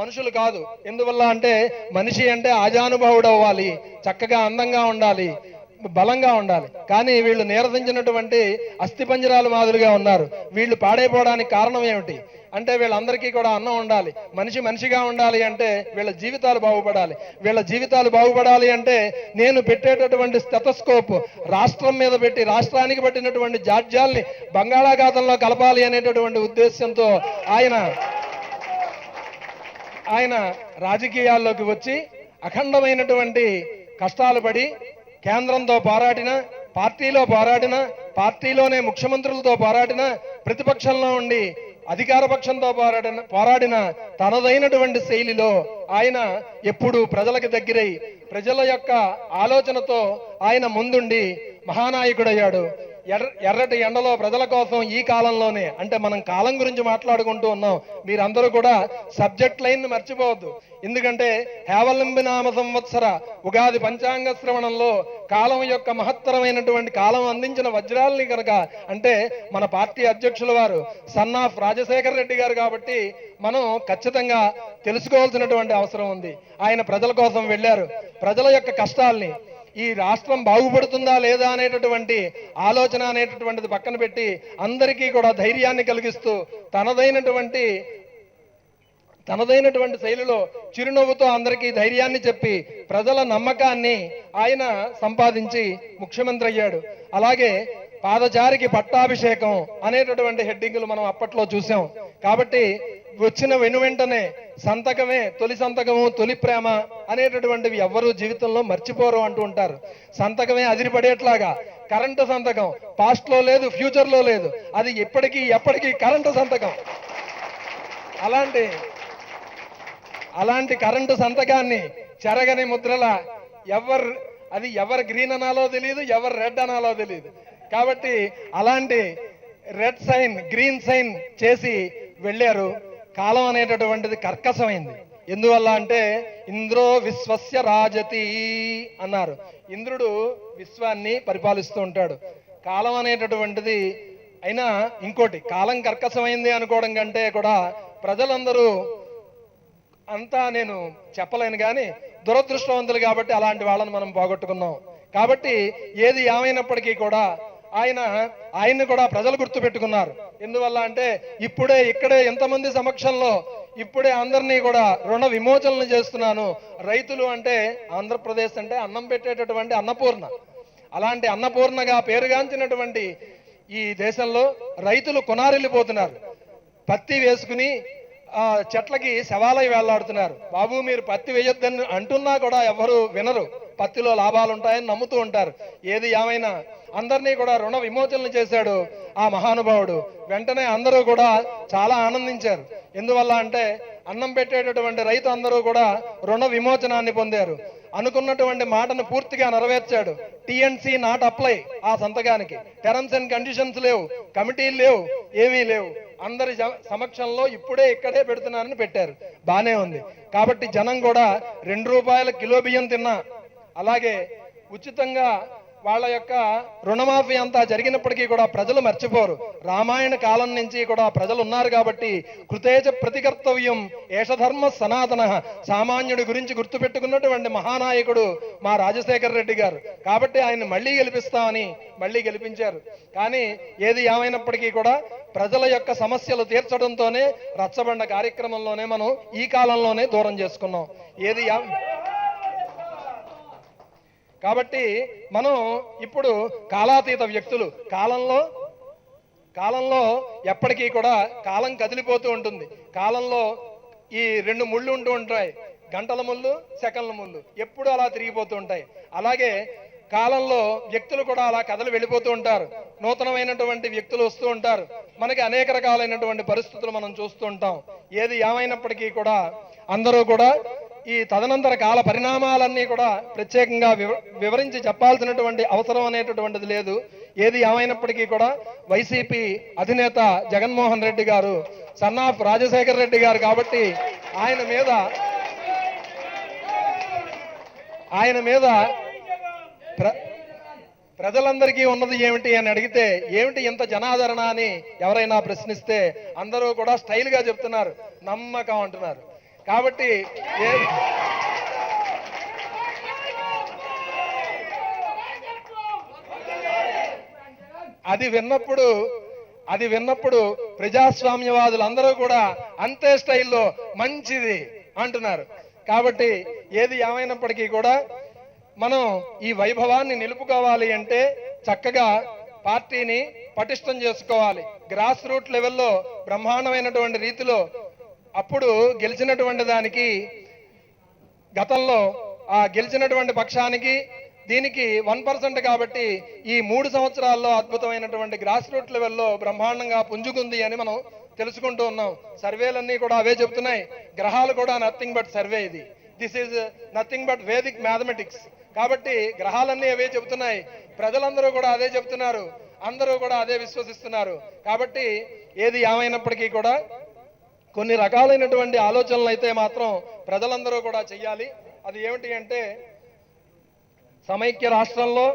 మనుషులు కాదు. ఎందువల్ల అంటే మనిషి అంటే ఆజానుభావుడు అవ్వాలి, చక్కగా అందంగా ఉండాలి, బలంగా ఉండాలి. కానీ వీళ్ళు నీరసించినటువంటి అస్థిపంజరాలు మాదిరిగా ఉన్నారు. వీళ్ళు పాడైపోవడానికి కారణం ఏమిటి అంటే వీళ్ళందరికీ కూడా అన్నం ఉండాలి, మనిషిగా ఉండాలి అంటే వీళ్ళ జీవితాలు బాగుపడాలి. వీళ్ళ జీవితాలు బాగుపడాలి అంటే నేను పెట్టేటటువంటి స్టెతస్కోప్ రాష్ట్రం మీద పెట్టి రాష్ట్రానికి పట్టినటువంటి జాడ్యాల్ని బంగాళాఖాతంలో కలపాలి అనేటటువంటి ఉద్దేశంతో ఆయన రాజకీయాల్లోకి వచ్చి అఖండమైనటువంటి కష్టాలు పడి కేంద్రంతో పోరాడిన, పార్టీలోనే ముఖ్యమంత్రులతో పోరాడిన, ప్రతిపక్షంలో ఉండి అధికార పక్షంతో పోరాడిన తనదైనటువంటి శైలిలో ఆయన ఎప్పుడు ప్రజలకు దగ్గరై ప్రజల యొక్క ఆలోచనతో ఆయన ముందుండి మహానాయకుడయ్యాడు. ఎర్రటి ఎండలో ప్రజల కోసం ఈ కాలంలోనే, అంటే మనం కాలం గురించి మాట్లాడుకుంటూ ఉన్నాం, మీరందరూ కూడా సబ్జెక్ట్ లైన్ మర్చిపోవద్దు. ఎందుకంటే హేవలింబి నామ సంవత్సర ఉగాది పంచాంగ శ్రవణంలో కాలం యొక్క మహత్తరమైనటువంటి కాలం అందించిన వజ్రాలని కనుక అంటే మన పార్టీ అధ్యక్షుల వారు సన్ ఆఫ్ రాజశేఖర రెడ్డి గారు కాబట్టి మనం ఖచ్చితంగా తెలుసుకోవాల్సినటువంటి అవసరం ఉంది. ఆయన ప్రజల కోసం వెళ్ళారు. ప్రజల యొక్క కష్టాల్ని, ఈ రాష్ట్రం బాగుపడుతుందా లేదా అనేటటువంటి ఆలోచన అనేటటువంటిది పక్కన పెట్టి అందరికీ కూడా ధైర్యాన్ని కలిగిస్తూ తనదైనటువంటి శైలిలో చిరునవ్వుతో అందరికీ ధైర్యాన్ని చెప్పి ప్రజల నమ్మకాన్ని ఆయన సంపాదించి ముఖ్యమంత్రి అయ్యాడు. అలాగే పాదచారికి పట్టాభిషేకం అనేటటువంటి హెడ్డింగులు మనం అప్పట్లో చూసాం. కాబట్టి వచ్చిన వెంటనే సంతకమే తొలి సంతకము, తొలి ప్రేమ అనేటటువంటివి ఎవ్వరూ జీవితంలో మర్చిపోరు అంటూ ఉంటారు. సంతకమే అదిరిపడేట్లాగా కరెంటు సంతకం, పాస్ట్ లో లేదు, ఫ్యూచర్ లో లేదు, అది ఎప్పటికీ కరెంటు సంతకం. అలాంటి కరెంటు సంతకాన్ని చెరగని ముద్రల ఎవరు గ్రీన్ అనాలో తెలియదు, ఎవరు రెడ్ అనాలో తెలియదు. కాబట్టి అలాంటి రెడ్ సైన్, గ్రీన్ సైన్ చేసి వెళ్ళారు. కాలం అనేటటువంటిది కర్కశమైంది. ఎందువల్ల అంటే ఇంద్రో విశ్వస్య రాజతి అన్నారు. ఇంద్రుడు విశ్వాన్ని పరిపాలిస్తూ ఉంటాడు. కాలం అనేటటువంటిది అయినా ఇంకోటి, కాలం కర్కశమైంది అనుకోవడం కంటే కూడా ప్రజలందరూ అంతా నేను చెప్పలేను కానీ దురదృష్టవంతులు కాబట్టి అలాంటి వాళ్ళని మనం పోగొట్టుకున్నాం. కాబట్టి ఏది ఏమైనప్పటికీ కూడా ఆయన్ని కూడా ప్రజలు గుర్తుపెట్టుకున్నారు. ఎందువల్ల అంటే ఇక్కడే ఎంతమంది సమక్షంలో ఇప్పుడే అందరినీ కూడా రుణ విమోచనలు చేస్తున్నాను. రైతులు అంటే ఆంధ్రప్రదేశ్ అంటే అన్నం పెట్టేటటువంటి అన్నపూర్ణ. అలాంటి అన్నపూర్ణగా పేరుగాంచినటువంటి ఈ దేశంలో రైతులు కొనారిల్లిపోతున్నారు. పత్తి వేసుకుని చెట్లకి శవాలై వేళ్లాడుతున్నారు. బాబు మీరు పత్తి వేయొద్దని అంటున్నా కూడా ఎవరు వినరు. పత్తిలో లాభాలు ఉంటాయని నమ్ముతూ ఉంటారు. ఏది ఏమైనా అందరినీ కూడా రుణ విమోచనలు చేశాడు ఆ మహానుభావుడు. వెంటనే అందరూ కూడా చాలా ఆనందించారు. ఎందువల్ల అంటే అన్నం పెట్టేటటువంటి రైతు అందరూ కూడా రుణ విమోచనాన్ని పొందారు. అనుకున్నటువంటి మాటను పూర్తిగా నెరవేర్చాడు. టీఎన్సీ నాట్ అప్లై ఆ సంతకానికి, టర్మ్స్ అండ్ కండిషన్స్ లేవు, కమిటీలు లేవు, ఏమీ లేవు. అందరి సమక్షంలో ఇక్కడే పెడుతున్నారని పెట్టారు. బానే ఉంది. కాబట్టి జనం కూడా 2 రూపాయల కిలో బియ్యం తిన్నా, అలాగే ఉచితంగా వాళ్ళ యొక్క రుణమాఫీ అంతా జరిగినప్పటికీ కూడా ప్రజలు మర్చిపోరు. రామాయణ కాలం నుంచి కూడా ప్రజలు ఉన్నారు కాబట్టి కృతేజ ప్రతికర్తవ్యం ఏషధర్మ సనాతన, సామాన్యుడి గురించి గుర్తుపెట్టుకున్నటువంటి మహానాయకుడు మా రాజశేఖర రెడ్డి గారు. కాబట్టి ఆయన మళ్ళీ గెలిపిస్తామని మళ్ళీ గెలిపించారు. కానీ ఏది ఏమైనప్పటికీ కూడా ప్రజల యొక్క సమస్యలు తీర్చడంతోనే రచ్చబండ కార్యక్రమంలోనే మనం ఈ కాలంలోనే దూరం చేసుకున్నాం. కాబట్టి మనం ఇప్పుడు కాలాతీత వ్యక్తులు. కాలంలో ఎప్పటికీ కూడా కాలం కదిలిపోతూ ఉంటుంది. కాలంలో ఈ రెండు ముళ్ళు ఉంటూ ఉంటాయి, గంటల ముళ్ళు, సెకండ్ల ముళ్ళు, ఎప్పుడు అలా తిరిగిపోతూ ఉంటాయి. అలాగే కాలంలో వ్యక్తులు కూడా అలా కథలు వెళ్ళిపోతూ ఉంటారు. నూతనమైనటువంటి వ్యక్తులు వస్తూ ఉంటారు. మనకి అనేక రకాలైనటువంటి పరిస్థితులు మనం చూస్తూ ఉంటాం. ఏది ఏమైనప్పటికీ కూడా అందరూ కూడా ఈ తదనంతర కాల పరిణామాలన్నీ కూడా ప్రత్యేకంగా వివరించి చెప్పాల్సినటువంటి అవసరం అనేటటువంటిది లేదు. ఏది ఏమైనప్పటికీ కూడా వైసీపీ అధినేత జగన్మోహన్ రెడ్డి గారు సన్ ఆఫ్ రాజశేఖర రెడ్డి గారు కాబట్టి ఆయన మీద ప్రజలందరికీ ఉన్నది ఏమిటి అని అడిగితే, ఏమిటి ఇంత జనాదరణ అని ఎవరైనా ప్రశ్నిస్తే అందరూ కూడా స్టైల్ గా చెప్తున్నారు, నమ్మకం అంటున్నారు. కాబట్టి అది విన్నప్పుడు ప్రజాస్వామ్యవాదులు అందరూ కూడా అంతే స్టైల్లో మంచిది అంటున్నారు. కాబట్టి ఏది ఏమైనప్పటికీ కూడా మనం ఈ వైభవాన్ని నిలుపుకోవాలి అంటే చక్కగా పార్టీని పటిష్టం చేసుకోవాలి. గ్రాస్ రూట్ లెవెల్లో బ్రహ్మాండమైనటువంటి రీతిలో అప్పుడు గెలిచినటువంటి దానికి, గతంలో ఆ గెలిచినటువంటి పక్షానికి దీనికి 1% కాబట్టి ఈ 3 సంవత్సరాల్లో అద్భుతమైనటువంటి గ్రాస్ రూట్ లెవెల్లో బ్రహ్మాండంగా పుంజుకుంది అని మనం తెలుసుకుంటూ ఉన్నాం. సర్వేలన్నీ కూడా అవే చెబుతున్నాయి. గ్రహాలు కూడా nothing but survey. This is nothing but Vedic mathematics. కాబట్టి గ్రహాలన్నీ అవే చెబుతున్నాయి, ప్రజలందరూ కూడా అదే చెబుతున్నారు, అందరూ కూడా అదే విశ్వసిస్తున్నారు. కాబట్టి ఏది ఏమైనప్పటికీ కూడా కొన్ని రకాలైనటువంటి ఆలోచనలు అయితే మాత్రం ప్రజలందరూ కూడా చెయ్యాలి. అది ఏమిటి అంటే, సమైక్య రాష్ట్రంలో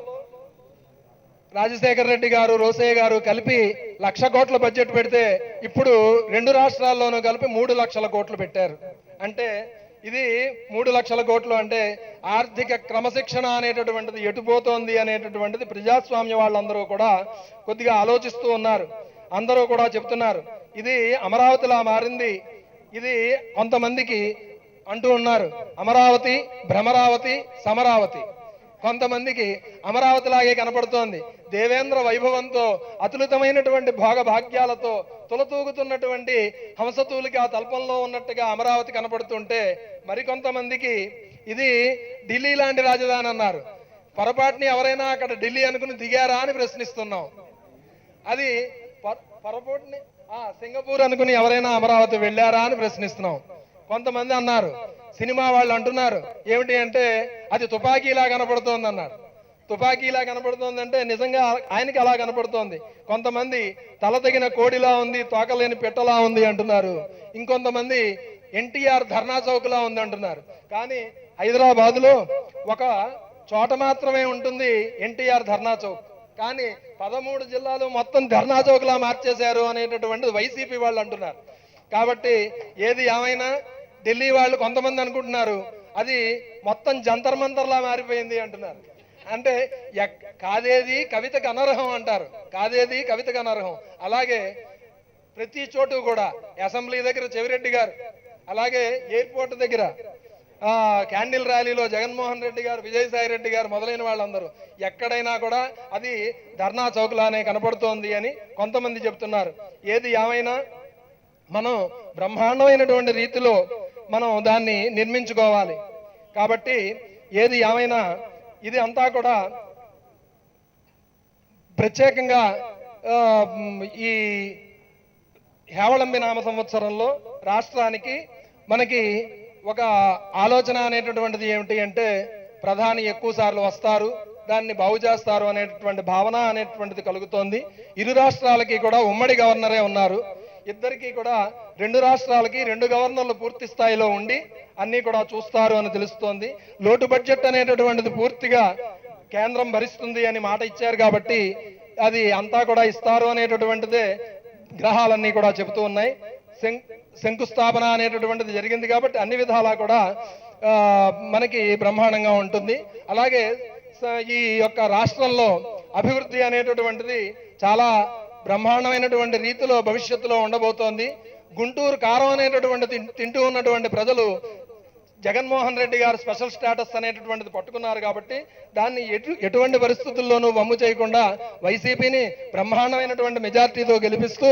రాజశేఖర రెడ్డి గారు, రోసయ్య గారు కలిపి 1,00,000 కోట్ల బడ్జెట్ పెడితే ఇప్పుడు 2 రాష్ట్రాల్లోనూ కలిపి 3 లక్షల కోట్లు పెట్టారు. అంటే ఇది 3 లక్షల కోట్లు అంటే ఆర్థిక క్రమశిక్షణ అనేటటువంటిది ఎటుపోతోంది అనేటటువంటిది ప్రజాస్వామ్య వాళ్ళందరూ కూడా కొద్దిగా ఆలోచిస్తూ ఉన్నారు. అందరూ కూడా చెప్తున్నారు ఇది అమరావతిలా మారింది. ఇది కొంతమందికి అంటూ ఉన్నారు అమరావతి, భ్రమరావతి, సమరావతి. కొంతమందికి అమరావతిలాగే కనపడుతోంది. దేవేంద్ర వైభవంతో, అతులితమైనటువంటి భోగభాగ్యాలతో తులతూగుతున్నటువంటి హంసతూలికి ఆ తల్పంలో ఉన్నట్టుగా అమరావతి కనపడుతుంటే, మరికొంతమందికి ఇది ఢిల్లీ లాంటి రాజధాని అన్నారు. పొరపాటుని ఎవరైనా అక్కడ ఢిల్లీ అనుకుని దిగారా అని ప్రశ్నిస్తున్నాం. అది పొరపాటుని సింగపూర్ అనుకుని ఎవరైనా అమరావతి వెళ్ళారా అని ప్రశ్నిస్తున్నాం. కొంతమంది అన్నారు, సినిమా వాళ్ళు అంటున్నారు ఏమిటి అంటే అది తుపాకీలా కనపడుతోంది అన్నారు. తుపాకీలా కనపడుతోంది అంటే నిజంగా ఆయనకి అలా కనపడుతోంది. కొంతమంది తల తగిన కోడిలా ఉంది, తోకలేని పెట్టలా ఉంది అంటున్నారు. ఇంకొంతమంది ఎన్టీఆర్ ధర్నా చౌక్లా ఉంది అంటున్నారు. కానీ హైదరాబాద్ లో ఒక చోట మాత్రమే ఉంటుంది ఎన్టీఆర్ ధర్నా చౌక్, కానీ 13 జిల్లాలు మొత్తం ధర్నా చౌక్లా మార్చేశారు అనేటటువంటిది వైసీపీ వాళ్ళు అంటున్నారు. కాబట్టి ఏది ఏమైనా ఢిల్లీ వాళ్ళు కొంతమంది అనుకుంటున్నారు అది మొత్తం జంతర్ మంతర్లా మారిపోయింది అంటున్నారు. అంటే కాదేది కవితకు అనర్హం అంటారు, కాదేది కవితకు అనర్హం. అలాగే ప్రతి చోటు కూడా అసెంబ్లీ దగ్గర చెవిరెడ్డి గారు, అలాగే ఎయిర్పోర్ట్ దగ్గర క్యాండిల్ ర్యాలీలో జగన్మోహన్ రెడ్డి గారు, విజయసాయి రెడ్డి గారు మొదలైన వాళ్ళందరూ ఎక్కడైనా కూడా అది ధర్నా చౌక్లానే కనపడుతోంది అని కొంతమంది చెప్తున్నారు. ఏది ఏమైనా మనం బ్రహ్మాండమైనటువంటి రీతిలో మనం దాన్ని నిర్మించుకోవాలి. కాబట్టి ఏది ఏమైనా ఇది అంతా కూడా ప్రత్యేకంగా ఈ హేవళంబి నామ సంవత్సరంలో రాష్ట్రానికి మనకి ఒక ఆలోచన అనేటటువంటిది ఏమిటి అంటే, ప్రధాని ఎక్కువ సార్లు వస్తారు, దాన్ని బాగు చేస్తారు అనేటటువంటి భావన అనేటువంటిది కలుగుతోంది. ఇరు రాష్ట్రాలకి కూడా ఉమ్మడి గవర్నరే ఉన్నారు. ఇద్దరికి కూడా 2 రాష్ట్రాలకి 2 గవర్నర్లు పూర్తి స్థాయిలో ఉండి అన్ని కూడా చూస్తారు అని తెలుస్తోంది. లోటు బడ్జెట్ అనేటటువంటిది పూర్తిగా కేంద్రం భరిస్తుంది అని మాట ఇచ్చారు కాబట్టి అది అంతా కూడా ఇస్తారు అనేటటువంటిదే గ్రహాలన్నీ కూడా చెబుతూ ఉన్నాయి. శంకుస్థాపన అనేటటువంటిది జరిగింది కాబట్టి అన్ని విధాలా కూడా మనకి బ్రహ్మాండంగా ఉంటుంది. అలాగే ఈ యొక్క రాష్ట్రంలో అభివృద్ధి అనేటటువంటిది చాలా బ్రహ్మాండమైనటువంటి రీతిలో భవిష్యత్తులో ఉండబోతోంది. గుంటూరు కారం అనేటటువంటి తింటూ ఉన్నటువంటి ప్రజలు జగన్మోహన్ రెడ్డి గారు స్పెషల్ స్టేటస్ అనేటటువంటిది పట్టుకున్నారు కాబట్టి దాన్ని ఎటువంటి పరిస్థితుల్లోనూ వమ్ము చేయకుండా వైసీపీని బ్రహ్మాండమైనటువంటి మెజార్టీతో గెలిపిస్తూ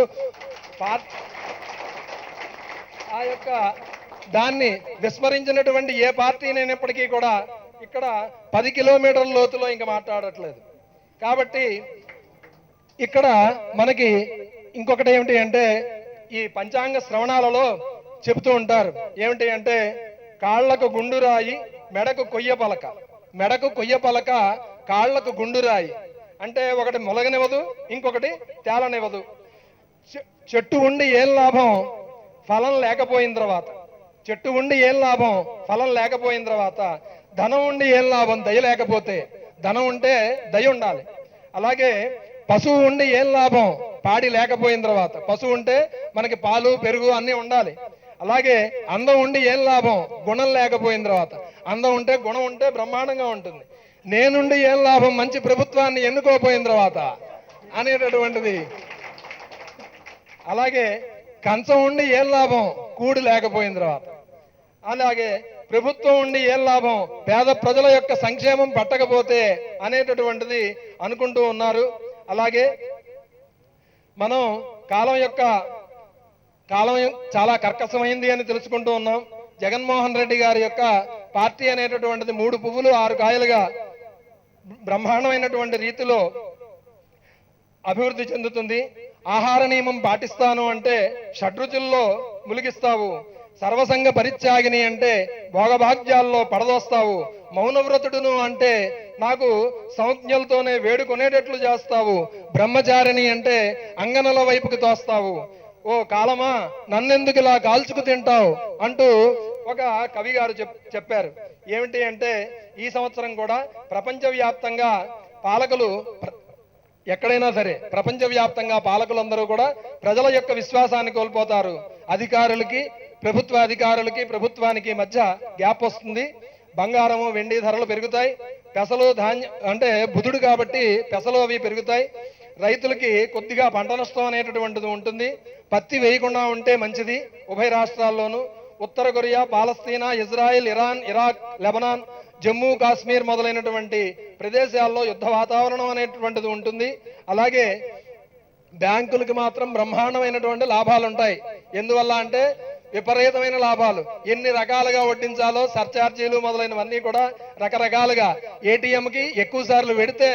ఆ యొక్క దాన్ని విస్మరించినటువంటి ఏ పార్టీనైనప్పటికీ కూడా ఇక్కడ 10 కిలోమీటర్ల లోతులో ఇంకా మాట్లాడట్లేదు. కాబట్టి ఇక్కడ మనకి ఇంకొకటి ఏమిటి అంటే ఈ పంచాంగ శ్రవణాలలో చెబుతూ ఉంటారు. ఏమిటి అంటే కాళ్లకు గుండురాయి మెడకు కొయ్య పలక, మెడకు కొయ్య పలక కాళ్లకు గుండురాయి అంటే ఒకటి మొలగనివ్వదు, ఇంకొకటి తేలనివ్వదు. చెట్టు ఉండి ఏం లాభం ఫలం లేకపోయిన తర్వాత, చెట్టు ఉండి ఏం లాభం ఫలం లేకపోయిన తర్వాత, ధనం ఉండి ఏం లాభం దయ లేకపోతే, ధనం ఉంటే దయ ఉండాలి. అలాగే పశువు ఉండి ఏం లాభం పాడి లేకపోయిన తర్వాత, పశువు ఉంటే మనకి పాలు పెరుగు అన్నీ ఉండాలి. అలాగే అందం ఉండి ఏం లాభం గుణం లేకపోయిన తర్వాత, అందం ఉంటే గుణం ఉంటే బ్రహ్మాండంగా ఉంటుంది. నేనుండి ఏం లాభం మంచి ప్రభుత్వాన్ని ఎన్నుకోపోయిన తర్వాత అనేటటువంటిది. అలాగే కంచం ఉండి ఏం లాభం కూడి లేకపోయిన తర్వాత, అలాగే ప్రభుత్వం ఉండి ఏం లాభం పేద ప్రజల యొక్క సంక్షేమం పట్టకపోతే అనేటటువంటిది అనుకుంటూ ఉన్నారు. అలాగే మనం కాలం చాలా కర్కశమైంది అని తెలుసుకుంటూ ఉన్నాం. జగన్మోహన్ రెడ్డి గారి యొక్క పార్టీ అనేటటువంటిది 3 పువ్వులు 6 కాయలుగా బ్రహ్మాండమైనటువంటి రీతిలో అభివృద్ధి చెందుతుంది. ఆహార నియమం పాటిస్తాను అంటే షడ్రుచుల్లో ములిగిస్తావు, సర్వసంగ పరిత్యాగిని అంటే భోగభాగ్యాల్లో పడదోస్తావు, మౌనవ్రతుడును అంటే నాకు సంజ్ఞలతోనే వేడుకొనేటట్లు చేస్తావు, బ్రహ్మచారిని అంటే అంగనల వైపుకి తోస్తావు, ఓ కాలమా నన్నెందుకు ఇలా కాల్చుకు తింటావు అంటూ ఒక కవి గారు చెప్పారు. ఏమిటి అంటే ఈ సంవత్సరం కూడా ప్రపంచవ్యాప్తంగా పాలకులు ఎక్కడైనా సరే ప్రపంచవ్యాప్తంగా పాలకులందరూ కూడా ప్రజల యొక్క విశ్వాసాన్ని కోల్పోతారు. అధికారులకి ప్రభుత్వ అధికారులకి ప్రభుత్వానికి మధ్య గ్యాప్ వస్తుంది. బంగారము వెండి ధరలు పెరుగుతాయి. పెసలు ధాన్యం అంటే బుధుడు కాబట్టి పెసలు అవి పెరుగుతాయి. రైతులకి కొద్దిగా పంట నష్టం అనేటటువంటిది ఉంటుంది. పత్తి వేయకుండా ఉంటే మంచిది. ఉభయ రాష్ట్రాల్లోనూ ఉత్తర Korea, Palestine, Israel, Iran, Iraq, Lebanon, Jammu Kashmir మొదలైనటువంటి ప్రదేశాల్లో యుద్ధ వాతావరణం అనేటువంటిది ఉంటుంది. అలాగే బ్యాంకులకి మాత్రం బ్రహ్మాండమైనటువంటి లాభాలు ఉంటాయి. ఎందువల్ల అంటే విపరీతమైన లాభాలు. ఎన్ని రకాలుగా వడ్డించాలో సర్చార్జీలు మొదలైనవన్నీ కూడా రకరకాలుగా. ఏటీఎంకి ఎక్కువ సార్లు పెడితే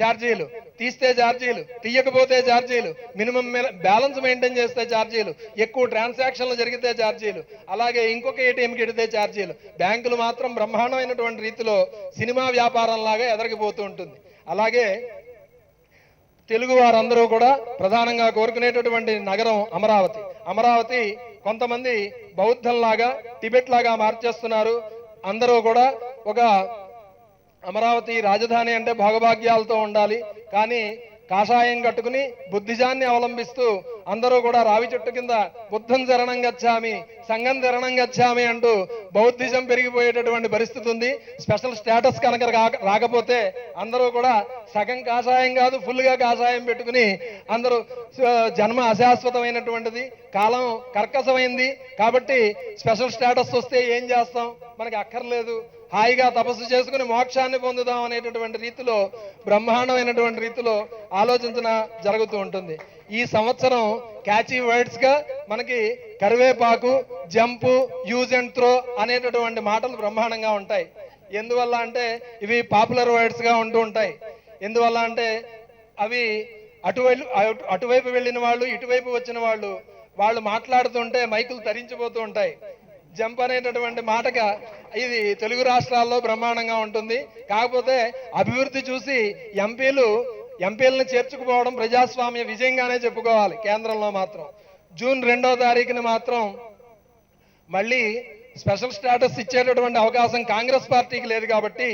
ఛార్జీలు, తీస్తే ఛార్జీలు, తీయకపోతే ఛార్జీలు, మినిమం బ్యాలెన్స్ మెయింటైన్ చేస్తే ఛార్జీలు, ఎక్కువ ట్రాన్సాక్షన్లు జరిగితే ఛార్జీలు, అలాగే ఇంకొక ఏటీఎంకి ఎడితే ఛార్జీలు. బ్యాంకులు మాత్రం బ్రహ్మాండమైనటువంటి రీతిలో సినిమా వ్యాపారం లాగా ఎదరిగిపోతూ ఉంటుంది. అలాగే తెలుగు వారందరూ కూడా ప్రధానంగా కోరుకునేటటువంటి నగరం అమరావతి. అమరావతి కొంతమంది బౌద్ధంలాగా టిబెట్ లాగా మార్చేస్తున్నారు. అందరూ కూడా ఒక అమరావతి రాజధాని అంటే భోగభాగ్యాలతో ఉండాలి, కానీ కాషాయం కట్టుకుని బుద్ధిజాన్ని అవలంబిస్తూ అందరూ కూడా రావి చెట్టు కింద బుద్ధం శరణం గచ్చామి, సంఘం శరణం గచ్చామి అంటూ బౌద్ధిజం పెరిగిపోయేటటువంటి పరిస్థితి ఉంది. స్పెషల్ స్టేటస్ కనుక రాకపోతే అందరూ కూడా సగం కాషాయం కాదు ఫుల్గా కాషాయం పెట్టుకుని అందరూ జన్మ అశాశ్వతమైనటువంటిది, కాలం కర్కశమైంది కాబట్టి స్పెషల్ స్టేటస్ వస్తే ఏం చేస్తాం, మనకి అక్కర్లేదు, హాయిగా తపస్సు చేసుకుని మోక్షాన్ని పొందుదాం అనేటటువంటి రీతిలో బ్రహ్మాండమైనటువంటి రీతిలో ఆలోచించిన జరుగుతూ ఉంటుంది. ఈ సంవత్సరం క్యాచీ వర్డ్స్ గా మనకి కరివేపాకు, జంపు, యూజ్ అండ్ త్రో అనేటటువంటి మాటలు బ్రహ్మాండంగా ఉంటాయి. ఎందువల్ల అంటే ఇవి పాపులర్ వర్డ్స్ గా ఉంటూ ఉంటాయి. ఎందువల్ల అంటే అవి అటువైపు వెళ్ళిన వాళ్ళు ఇటువైపు వచ్చిన వాళ్ళు మాట్లాడుతుంటే మైకులు తరించిపోతూ ఉంటాయి. జంప్ అనేటటువంటి మాటగా ఇది తెలుగు రాష్ట్రాల్లో బ్రహ్మాండంగా ఉంటుంది. కాకపోతే అభివృద్ధి చూసి ఎంపీలను చేర్చుకుపోవడం ప్రజాస్వామ్య విజయంగానే చెప్పుకోవాలి. కేంద్రంలో మాత్రం జూన్ 2వ తారీఖున మాత్రం మళ్ళీ స్పెషల్ స్టేటస్ ఇచ్చేటటువంటి అవకాశం కాంగ్రెస్ పార్టీకి లేదు కాబట్టి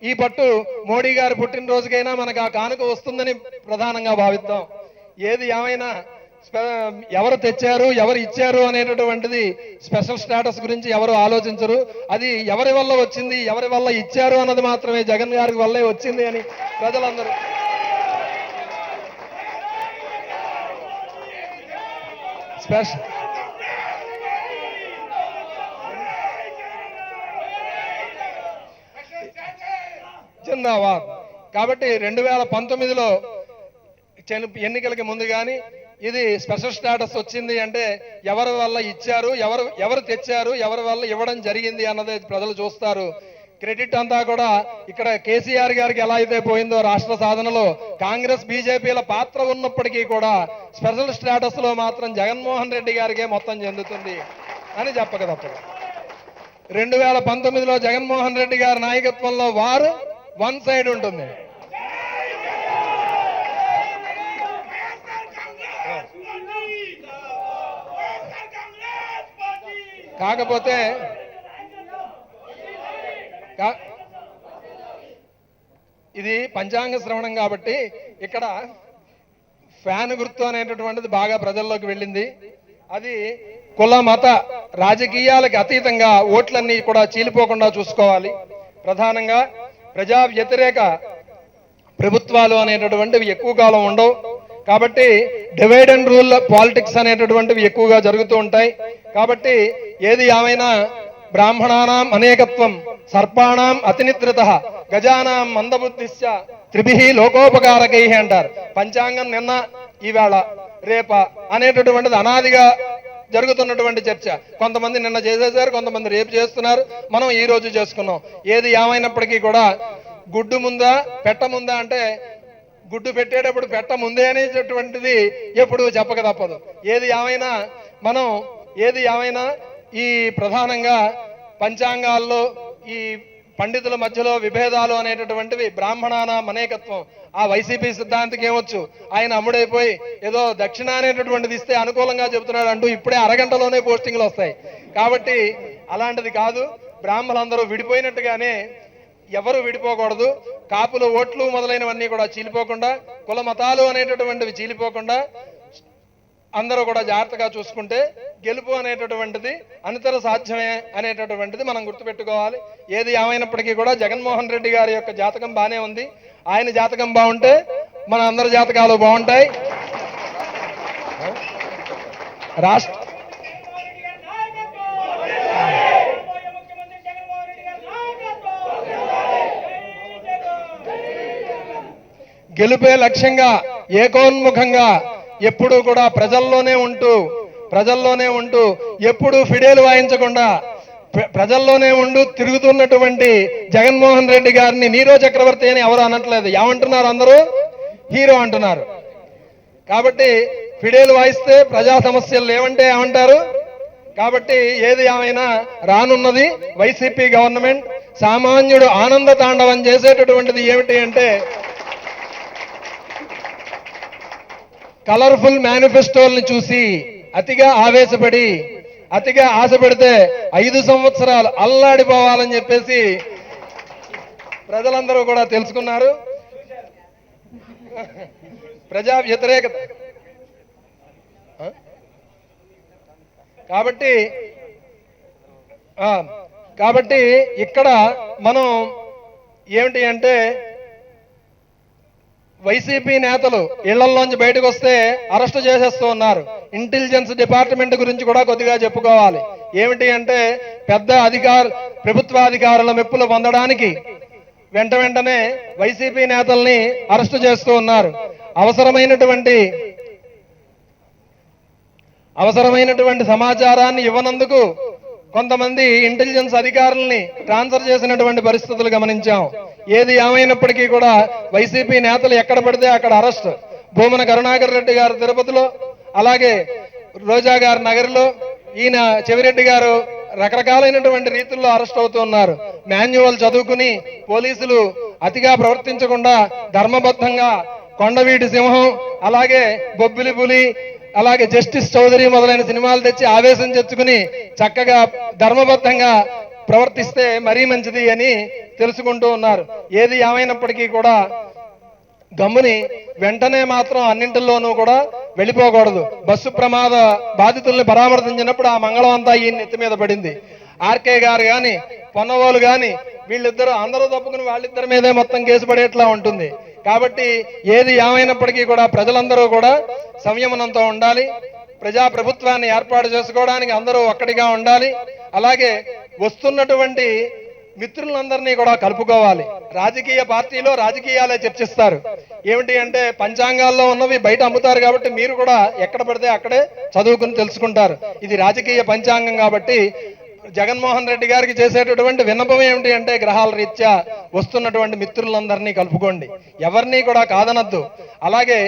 ఈ పట్టు మోడీ గారి పుట్టినరోజుకైనా మనకు ఆ కానుక వస్తుందని ప్రధానంగా భావిద్దాం. ఏది ఏమైనా ఎవరు తెచ్చారు ఎవరు ఇచ్చారు అనేటటువంటిది స్పెషల్ స్టేటస్ గురించి ఎవరు ఆలోచించరు. అది ఎవరి వల్ల వచ్చింది ఎవరి వల్ల ఇచ్చారు అన్నది మాత్రమే జగన్ గారి వల్లే వచ్చింది అని ప్రజలందరూ స్పెషల్ జిందాబాద్. కాబట్టి 2019లో ఎన్నికలకి ముందు కానీ ఇది స్పెషల్ స్టేటస్ వచ్చింది అంటే ఎవరి వల్ల ఇచ్చారు ఎవరు తెచ్చారు ఎవరి వల్ల ఇవ్వడం జరిగింది అన్నది ప్రజలు చూస్తారు. క్రెడిట్ అంతా కూడా ఇక్కడ కేసీఆర్ గారికి ఎలా అయితే పోయిందో రాష్ట్ర సాధనలో కాంగ్రెస్ బీజేపీల పాత్ర ఉన్నప్పటికీ కూడా స్పెషల్ స్టేటస్ లో మాత్రం జగన్మోహన్ రెడ్డి గారికే మొత్తం చెందుతుంది అని చెప్పక తప్పదు. 2019లో జగన్మోహన్ రెడ్డి గారి నాయకత్వంలో వారు వన్ సైడ్ ఉంటుంది. కాకపోతే ఇది పంచాంగ శ్రవణం కాబట్టి ఇక్కడ ఫ్యాన్ గుర్తు అనేటటువంటిది బాగా ప్రజల్లోకి వెళ్ళింది. అది కుల మత రాజకీయాలకు అతీతంగా ఓట్లన్నీ కూడా చీలిపోకుండా చూసుకోవాలి. ప్రధానంగా ప్రజా వ్యతిరేక ప్రభుత్వాలు అనేటటువంటివి ఎక్కువ కాలం ఉండవు కాబట్టి డివైడ్ అండ్ రూల్ పాలిటిక్స్ అనేటటువంటివి ఎక్కువగా జరుగుతూ ఉంటాయి. కాబట్టి ఏది ఏమైనా బ్రాహ్మణానాం అనేకత్వం సర్పాణం అతినిద్రిత గజానాం మందబుద్ధిశ్చ త్రిభిః లోకోపకారకై అంటారు. పంచాంగం నిన్న ఈవేళ రేప అనేటటువంటిది అనాదిగా జరుగుతున్నటువంటి చర్చ. కొంతమంది నిన్న చేసేసారు, కొంతమంది రేపు చేస్తున్నారు, మనం ఈ రోజు చేసుకున్నాం. ఏది ఏమైనప్పటికీ కూడా గుడ్డు ముందా పెట్ట ముందా అంటే గుడ్డు పెట్టేటప్పుడు పెట్ట ముందే అనేటటువంటిది ఎప్పుడు చెప్పక తప్పదు. ఏది ఏమైనా ఈ ప్రధానంగా పంచాంగాల్లో ఈ పండితుల మధ్యలో విభేదాలు అనేటటువంటివి బ్రాహ్మణానాం అనేకత్వం. ఆ వైసీపీ సిద్ధాంతికి ఏమొచ్చు, ఆయన అమ్ముడైపోయి ఏదో దక్షిణ అనేటటువంటిది ఇస్తే అనుకూలంగా చెబుతున్నాడు అంటూ ఇప్పుడే అరగంటలోనే పోస్టింగ్లు వస్తాయి. కాబట్టి అలాంటిది కాదు. బ్రాహ్మణులందరూ విడిపోయినట్టుగానే ఎవరు విడిపోకూడదు. కాపులు ఓట్లు మొదలైనవన్నీ కూడా చీలిపోకుండా, కుల మతాలు అనేటటువంటివి చీలిపోకుండా అందరూ కూడా జాగ్రత్తగా చూసుకుంటే గెలుపు అనేటటువంటిది అనితర సాధ్యమే అనేటటువంటిది మనం గుర్తుపెట్టుకోవాలి. ఏది ఏమైనప్పటికీ కూడా జగన్మోహన్ రెడ్డి గారి యొక్క జాతకం బానే ఉంది. ఆయన జాతకం బాగుంటే మన అందరి జాతకాలు బాగుంటాయి. రాష్ట్ర గెలుపే లక్ష్యంగా ఏకోన్ముఖంగా ఎప్పుడూ కూడా ప్రజల్లోనే ఉంటూ ఎప్పుడూ ఫిడేలు వాయించకుండా ప్రజల్లోనే ఉంటూ తిరుగుతున్నటువంటి జగన్మోహన్ రెడ్డి గారిని నీరో చక్రవర్తి అని ఎవరు అనట్లేదు. ఏమంటున్నారు? అందరూ హీరో అంటున్నారు. కాబట్టి ఫిడేలు వాయిస్తే ప్రజా సమస్యలు లేవంటే ఏమంటారు? కాబట్టి ఏది ఏమైనా రానున్నది వైసీపీ గవర్నమెంట్. సామాన్యుడు ఆనంద తాండవం చేసేటటువంటిది ఏమిటి అంటే కలర్ఫుల్ మేనిఫెస్టోల్ని చూసి అతిగా ఆవేశపడి అతిగా ఆశపడితే 5 సంవత్సరాలు అల్లాడిపోవాలని చెప్పేసి ప్రజలందరూ కూడా తెలుసుకున్నారు. ప్రజా వ్యతిరేకత కాబట్టి ఇక్కడ మనం ఏమిటి అంటే వైసీపీ నేతలు ఇళ్లలోంచి బయటకు వస్తే అరెస్ట్ చేసేస్తూ ఉన్నారు. ఇంటెలిజెన్స్ డిపార్ట్మెంట్ గురించి కూడా కొద్దిగా చెప్పుకోవాలి. ఏమిటి అంటే ప్రభుత్వాధికారుల మెప్పులు పొందడానికి వెంటనే వైసీపీ నేతల్ని అరెస్ట్ చేస్తూ ఉన్నారు. అవసరమైనటువంటి సమాచారాన్ని ఇవ్వనందుకు కొంతమంది ఇంటెలిజెన్స్ అధికారుల్ని ట్రాన్స్ఫర్ చేసినటువంటి పరిస్థితులు గమనించాం. ఏది ఏమైనప్పటికీ కూడా వైసీపీ నేతలు ఎక్కడ పడితే అక్కడ అరెస్ట్. భూమన కరుణాకర్ రెడ్డి గారు తిరుపతిలో, అలాగే రోజా గారు నగర్లో, ఈయన చెవిరెడ్డి గారు రకరకాలైనటువంటి రీతుల్లో అరెస్ట్ అవుతూ ఉన్నారు. మాన్యువల్ చదువుకుని పోలీసులు అతిగా ప్రవర్తించకుండా ధర్మబద్ధంగా కొండవీటి సింహం, అలాగే బొబ్బిలి పులి, అలాగే జస్టిస్ చౌదరి మొదలైన సినిమాలు తెచ్చి ఆవేశం తెచ్చుకుని చక్కగా ధర్మబద్ధంగా ప్రవర్తిస్తే మరీ మంచిది అని తెలుసుకుంటూ ఉన్నారు. ఏది ఏమైనప్పటికీ కూడా గమ్ముని వెంటనే మాత్రం అన్నింటిలోనూ కూడా వెళ్ళిపోకూడదు. బస్సు ప్రమాద బాధితుల్ని పరామర్శించినప్పుడు ఆ మంగళం అంతా ఈ నెత్తి మీద పడింది. ఆర్కే గారు కానీ పొన్నవోలు కానీ వీళ్ళిద్దరూ అందరూ తప్పుకుని వాళ్ళిద్దరి మీదే మొత్తం కేసు పడేట్లా ఉంటుంది. కాబట్టి ఏది ఏమైనప్పటికీ కూడా ప్రజలందరూ కూడా సంయమనంతో ఉండాలి. ప్రజాప్రభుత్వాన్ని ఏర్పాటు చేసుకోవడానికి అందరూ ఒక్కటిగా ఉండాలి. అలాగే వస్తున్నటువంటి మిత్రులందరినీ కూడా కలుపుకోవాలి. రాజకీయ పార్టీలో రాజకీయాలే చర్చిస్తారు. ఏమిటి అంటే పంచాంగాల్లో ఉన్నవి బయట అమ్ముతారు కాబట్టి మీరు కూడా ఎక్కడ పడితే అక్కడే చదువుకుని తెలుసుకుంటారు. ఇది రాజకీయ పంచాంగం కాబట్టి జగన్మోహన్ రెడ్డి గారికి చేసేటటువంటి విన్నపం ఏమిటి అంటే గ్రహాల రీత్యా వస్తున్నటువంటి మిత్రులందరినీ కలుపుకోండి, ఎవరిని కూడా కాదనద్దు. అలాగే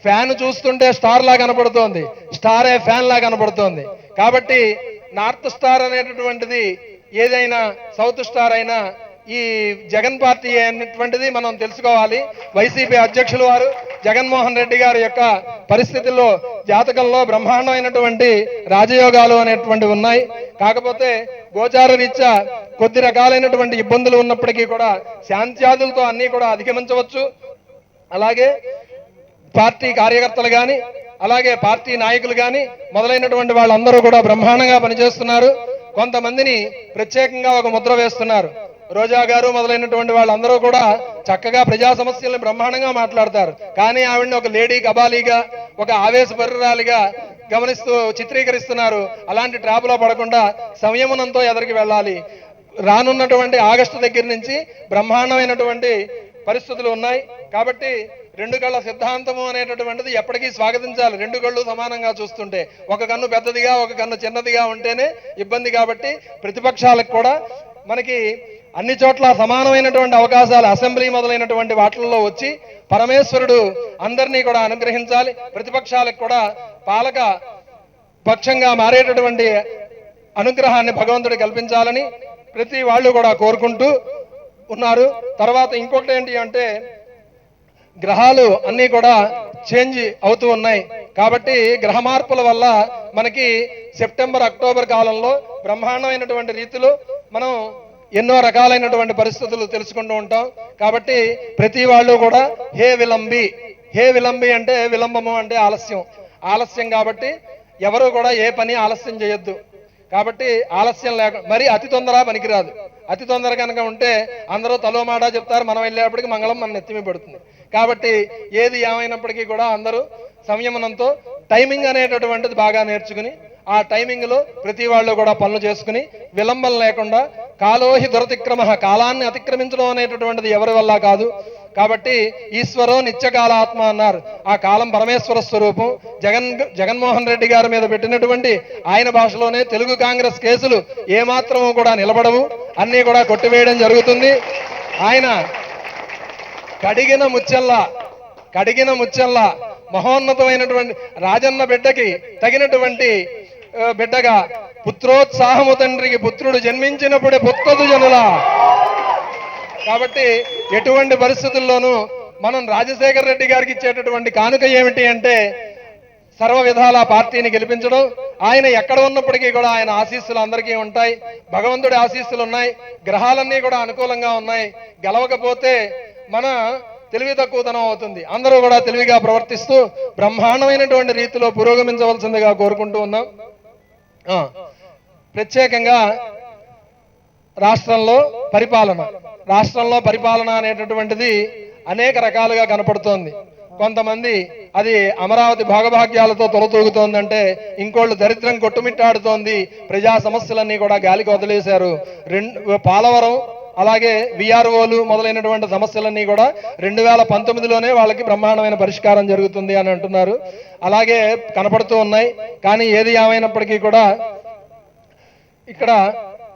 ఫ్యాన్ చూస్తుంటే స్టార్ లా కనపడుతోంది, స్టారే ఫ్యాన్ లా కనపడుతోంది. కాబట్టి నార్త్ స్టార్ అనేటటువంటిది ఏదైనా సౌత్ స్టార్ అయినా ఈ జగన్ పార్టీ అనేటువంటిది మనం తెలుసుకోవాలి. వైసీపీ అధ్యక్షులు వారు జగన్మోహన్ రెడ్డి గారి యొక్క పరిస్థితుల్లో జాతకంలో బ్రహ్మాండమైనటువంటి రాజయోగాలు అనేటువంటివి ఉన్నాయి. కాకపోతే గోచార రీత్యా కొద్ది రకాలైనటువంటి ఇబ్బందులు ఉన్నప్పటికీ కూడా శాంత్యాదులతో అన్ని కూడా అధిగమించవచ్చు. అలాగే పార్టీ కార్యకర్తలు కానీ అలాగే పార్టీ నాయకులు కానీ మొదలైనటువంటి వాళ్ళందరూ కూడా బ్రహ్మాండంగా పనిచేస్తున్నారు. కొంతమందిని ప్రత్యేకంగా ఒక ముద్ర వేస్తున్నారు. రోజా గారు మొదలైనటువంటి వాళ్ళందరూ కూడా చక్కగా ప్రజా సమస్యలను బ్రహ్మాండంగా మాట్లాడతారు. కానీ ఆవిడని ఒక లేడీ కబాలీగా ఒక ఆవేశపరురాలిగా గమనిస్తూ చిత్రీకరిస్తున్నారు. అలాంటి ట్రాప్లో పడకుండా సంయమనంతో ఎదరికి వెళ్ళాలి. రానున్నటువంటి ఆగస్టు దగ్గర నుంచి బ్రహ్మాండమైనటువంటి పరిస్థితులు ఉన్నాయి. కాబట్టి రెండు కళ్ళ సిద్ధాంతము అనేటటువంటిది ఎప్పటికీ స్వాగతించాలి. రెండు కళ్ళు సమానంగా చూస్తుంటే ఒక కన్ను పెద్దదిగా ఒక కన్ను చిన్నదిగా ఉంటేనే ఇబ్బంది. కాబట్టి ప్రతిపక్షాలకు కూడా మనకి అన్ని చోట్ల సమానమైనటువంటి అవకాశాలు అసెంబ్లీ మొదలైనటువంటి వాటిల్లో వచ్చి పరమేశ్వరుడు అందరినీ కూడా అనుగ్రహించాలి. ప్రతిపక్షాలకు కూడా పాలక పక్షంగా మారేటటువంటి అనుగ్రహాన్ని భగవంతుడు కల్పించాలని ప్రతి వాళ్ళు కూడా కోరుకుంటూ ఉన్నారు. తర్వాత ఇంకొకటి ఏంటి అంటే గ్రహాలు అన్నీ కూడా చేంజ్ అవుతూ ఉన్నాయి. కాబట్టి గ్రహ మార్పుల వల్ల మనకి సెప్టెంబర్ అక్టోబర్ కాలంలో బ్రహ్మాండమైనటువంటి రీతిలో మనం ఎన్నో రకాలైనటువంటి పరిస్థితులు తెలుసుకుంటూ ఉంటాం. కాబట్టి ప్రతి వాళ్ళు కూడా హే విలంబి అంటే విలంబము అంటే ఆలస్యం. కాబట్టి ఎవరు కూడా ఏ పని ఆలస్యం చేయొద్దు. కాబట్టి ఆలస్యం మరి అతి తొందర పనికిరాదు. అతి తొందర కనుక ఉంటే అందరూ తలో మాట చెప్తారు, మనం వెళ్ళేప్పటికి మంగళం మన నెత్తిమి పడుతుంది. కాబట్టి ఏది ఏమైనప్పటికీ కూడా అందరూ సంయమనంతో టైమింగ్ అనేటటువంటిది బాగా నేర్చుకుని ఆ టైమింగ్ లో ప్రతి వాళ్ళు కూడా పనులు చేసుకుని విలంబం లేకుండా కాలోహి దురతిక్రమ కాలాన్ని అతిక్రమించడం అనేటటువంటిది ఎవరి వల్ల కాదు. కాబట్టి ఈశ్వరో నిత్యకాలాత్మ అన్నారు. ఆ కాలం పరమేశ్వర స్వరూపం. జగన్మోహన్ రెడ్డి గారి మీద పెట్టినటువంటి ఆయన భాషలోనే తెలుగు కాంగ్రెస్ కేసులు ఏమాత్రము కూడా నిలబడవు, అన్నీ కూడా కొట్టివేయడం జరుగుతుంది. ఆయన కడిగిన ముచ్చల్లా మహోన్నతమైనటువంటి రాజన్న బిడ్డకి తగినటువంటి బిడ్డగా పుత్రోత్సాహము తండ్రికి పుత్రుడు జన్మించినప్పుడే పుత్తదు జనులా. కాబట్టి ఎటువంటి పరిస్థితుల్లోనూ మనం రాజశేఖర్ రెడ్డి గారికి ఇచ్చేటటువంటి కానుక ఏమిటి అంటే సర్వ విధాల పార్టీని గెలిపించడం. ఆయన ఎక్కడ ఉన్నప్పటికీ కూడా ఆయన ఆశీస్సులు అందరికీ ఉంటాయి, భగవంతుడి ఆశీస్సులు ఉన్నాయి, గ్రహాలన్నీ కూడా అనుకూలంగా ఉన్నాయి. గెలవకపోతే మన తెలివి తక్కువతనం అవుతుంది. అందరూ కూడా తెలివిగా ప్రవర్తిస్తూ బ్రహ్మాండమైనటువంటి రీతిలో పురోగమించవలసిందిగా కోరుకుంటూ ఉన్నాం. ప్రత్యేకంగా రాష్ట్రంలో పరిపాలన అనేటటువంటిది అనేక రకాలుగా కనపడుతోంది. కొంతమంది అది అమరావతి భాగభాగ్యాలతో తొలతూగుతోందంటే, ఇంకోళ్ళు దరిద్రం కొట్టుమిట్టాడుతోంది, ప్రజా సమస్యలన్నీ కూడా గాలికి వదిలేశారు. పోలవరం అలాగే విఆర్ఓలు మొదలైనటువంటి సమస్యలన్నీ కూడా 2019లోనే వాళ్ళకి బ్రహ్మాండమైన పరిష్కారం జరుగుతుంది అని అంటున్నారు. అలాగే కనపడుతూ ఉన్నాయి. కానీ ఏది ఏమైనప్పటికీ కూడా ఇక్కడ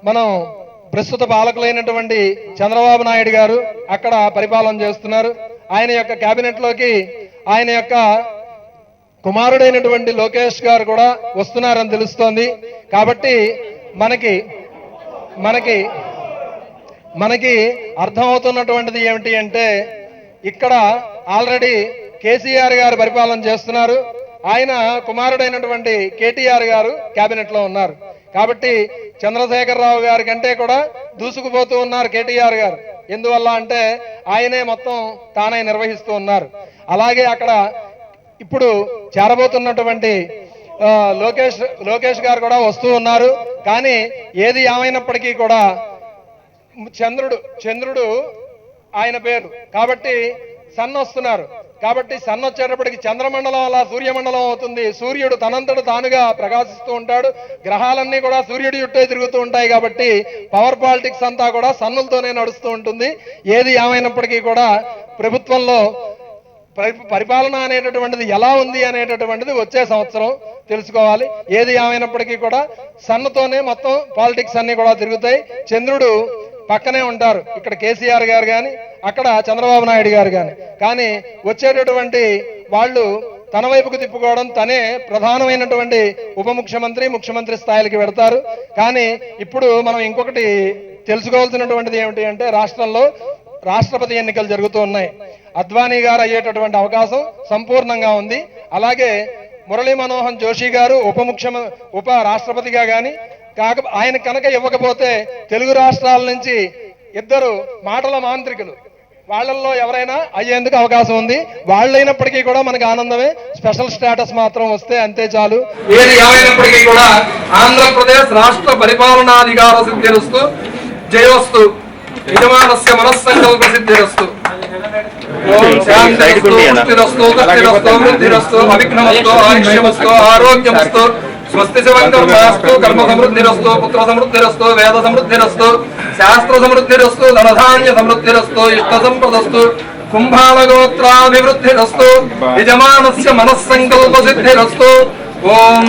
మనం ప్రస్తుత పాలకులైనటువంటి చంద్రబాబు నాయుడు గారు అక్కడ పరిపాలన చేస్తున్నారు. ఆయన యొక్క క్యాబినెట్లోకి ఆయన యొక్క కుమారుడైనటువంటి లోకేష్ గారు కూడా వస్తున్నారని తెలుస్తోంది. కాబట్టి మనకి అర్థమవుతున్నటువంటిది ఏమిటి అంటే ఇక్కడ ఆల్రెడీ కేసీఆర్ గారు పరిపాలన చేస్తున్నారు. ఆయన కుమారుడైనటువంటి కేటీఆర్ గారు కేబినెట్ లో ఉన్నారు. కాబట్టి చంద్రశేఖరరావు గారి కంటే కూడా దూసుకుపోతూ ఉన్నారు కేటీఆర్ గారు. ఎందువల్ల అంటే ఆయనే మొత్తం తానే నిర్వహిస్తూ ఉన్నారు. అలాగే అక్కడ ఇప్పుడు చేరబోతున్నటువంటి లోకేష్ గారు కూడా వస్తూ ఉన్నారు. కానీ ఏది ఏమైనప్పటికీ కూడా చంద్రుడు ఆయన పేరు కాబట్టి సన్ వస్తున్నారు. కాబట్టి సన్ వచ్చేటప్పటికి చంద్రమండలం అలా సూర్యమండలం అవుతుంది. సూర్యుడు తనంతట తానుగా ప్రకాశిస్తూ ఉంటాడు. గ్రహాలన్నీ కూడా సూర్యుడి చుట్టే తిరుగుతూ ఉంటాయి. కాబట్టి పవర్ పాలిటిక్స్ అంతా కూడా సన్నులతోనే నడుస్తూ ఉంటుంది. ఏది ఏమైనప్పటికీ కూడా ప్రభుత్వంలో పరిపాలన అనేటటువంటిది ఎలా ఉంది అనేటటువంటిది వచ్చే సంవత్సరం తెలుసుకోవాలి. ఏది ఏమైనప్పటికీ కూడా సన్నుతోనే మొత్తం పాలిటిక్స్ అన్ని కూడా తిరుగుతాయి. చంద్రుడు పక్కనే ఉంటారు. ఇక్కడ కేసీఆర్ గారు కానీ అక్కడ చంద్రబాబు నాయుడు గారు కానీ వచ్చేటటువంటి వాళ్ళు తన వైపుకు తిప్పుకోవడం, తనే ప్రధానమైనటువంటి ఉప ముఖ్యమంత్రి ముఖ్యమంత్రి స్థాయికి పెడతారు. కానీ ఇప్పుడు మనం ఇంకొకటి తెలుసుకోవాల్సినటువంటిది ఏమిటి అంటే రాష్ట్రంలో రాష్ట్రపతి ఎన్నికలు జరుగుతూ ఉన్నాయి. అద్వానీ గారు అయ్యేటటువంటి అవకాశం సంపూర్ణంగా ఉంది. అలాగే మురళీ మనోహర్ జోషి గారు ఉప రాష్ట్రపతిగా కానీ ఆయన కనుక ఇవ్వకపోతే తెలుగు రాష్ట్రాల నుంచి ఇద్దరు మాటల మాంత్రికులు వాళ్ళల్లో ఎవరైనా అయ్యేందుకు అవకాశం ఉంది. వాళ్ళైనప్పటికీ కూడా మనకు ఆనందమే. స్పెషల్ స్టేటస్ మాత్రం వస్తే అంతే చాలు. ఏది ఏమైనప్పటికీ కూడా ఆంధ్రప్రదేశ్ రాష్ట్ర పరిపాలనాధికార సిద్ధిరస్తు, జయోస్తు, యజమానస్య మనస్సంకల్ప సిద్ధిరస్తు. ఓం శాంతిరస్తు, పుష్టిరస్తు, కష్టిరస్తు, వృద్ధిరస్తు, అవిఘ్నమస్తు, ఆయుష్యమస్తు, ఆరోగ్యమస్తు, స్వస్తి శివంకర్మాస్తు, కర్మ సమృద్ధిరస్తు, పుత్ర సమృద్ధిరస్తు, వేద సమృద్ధిరస్తు, శాస్త్ర సమృద్ధిరస్తు, ధనధాన్య సమృద్ధిరస్తు, ఇష్ట సంపదస్తు, కుంభాళగోత్రాభివృద్ధిరస్తు, యజమానస్య మనస్సంకల్ప సిద్ధిరస్తు. ఓం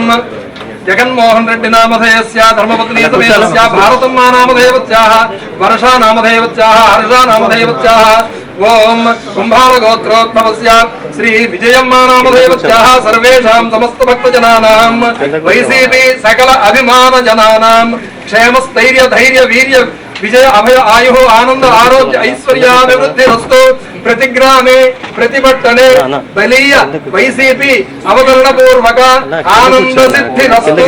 జగన్మోహన్ రెడ్డి నామధేయస్య ధర్మపత్ని సమేతస్య భారతమ్మ నామధేయవత్యాః వర్షా నామధేయవత్యాః హర్షా నామధేయవత్యాః. ఓం కుంభాళగోత్రోద్భవస్య శ్రీ విజయమ్మ నామధేయవత్యాః సర్వేషాం సమస్త భక్తజనానాం వైసీపీ సకల అభిమాన జనానాం క్షేమస్థైర్య ధైర్య వీర్య విజయ అభయ ఆయు ఆనంద ఆరోగ్య ఐశ్వర్యాభివృద్ధిరస్తు. ప్రతి గ్రామే ప్రతి పట్టణే బలీయ వైసీపీ అవతరణ పూర్వక ఆనంద సిద్ధిరస్తు.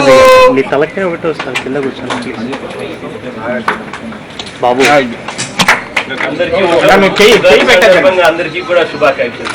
బాబు అందరికీ కూడా శుభాకాంక్షలు.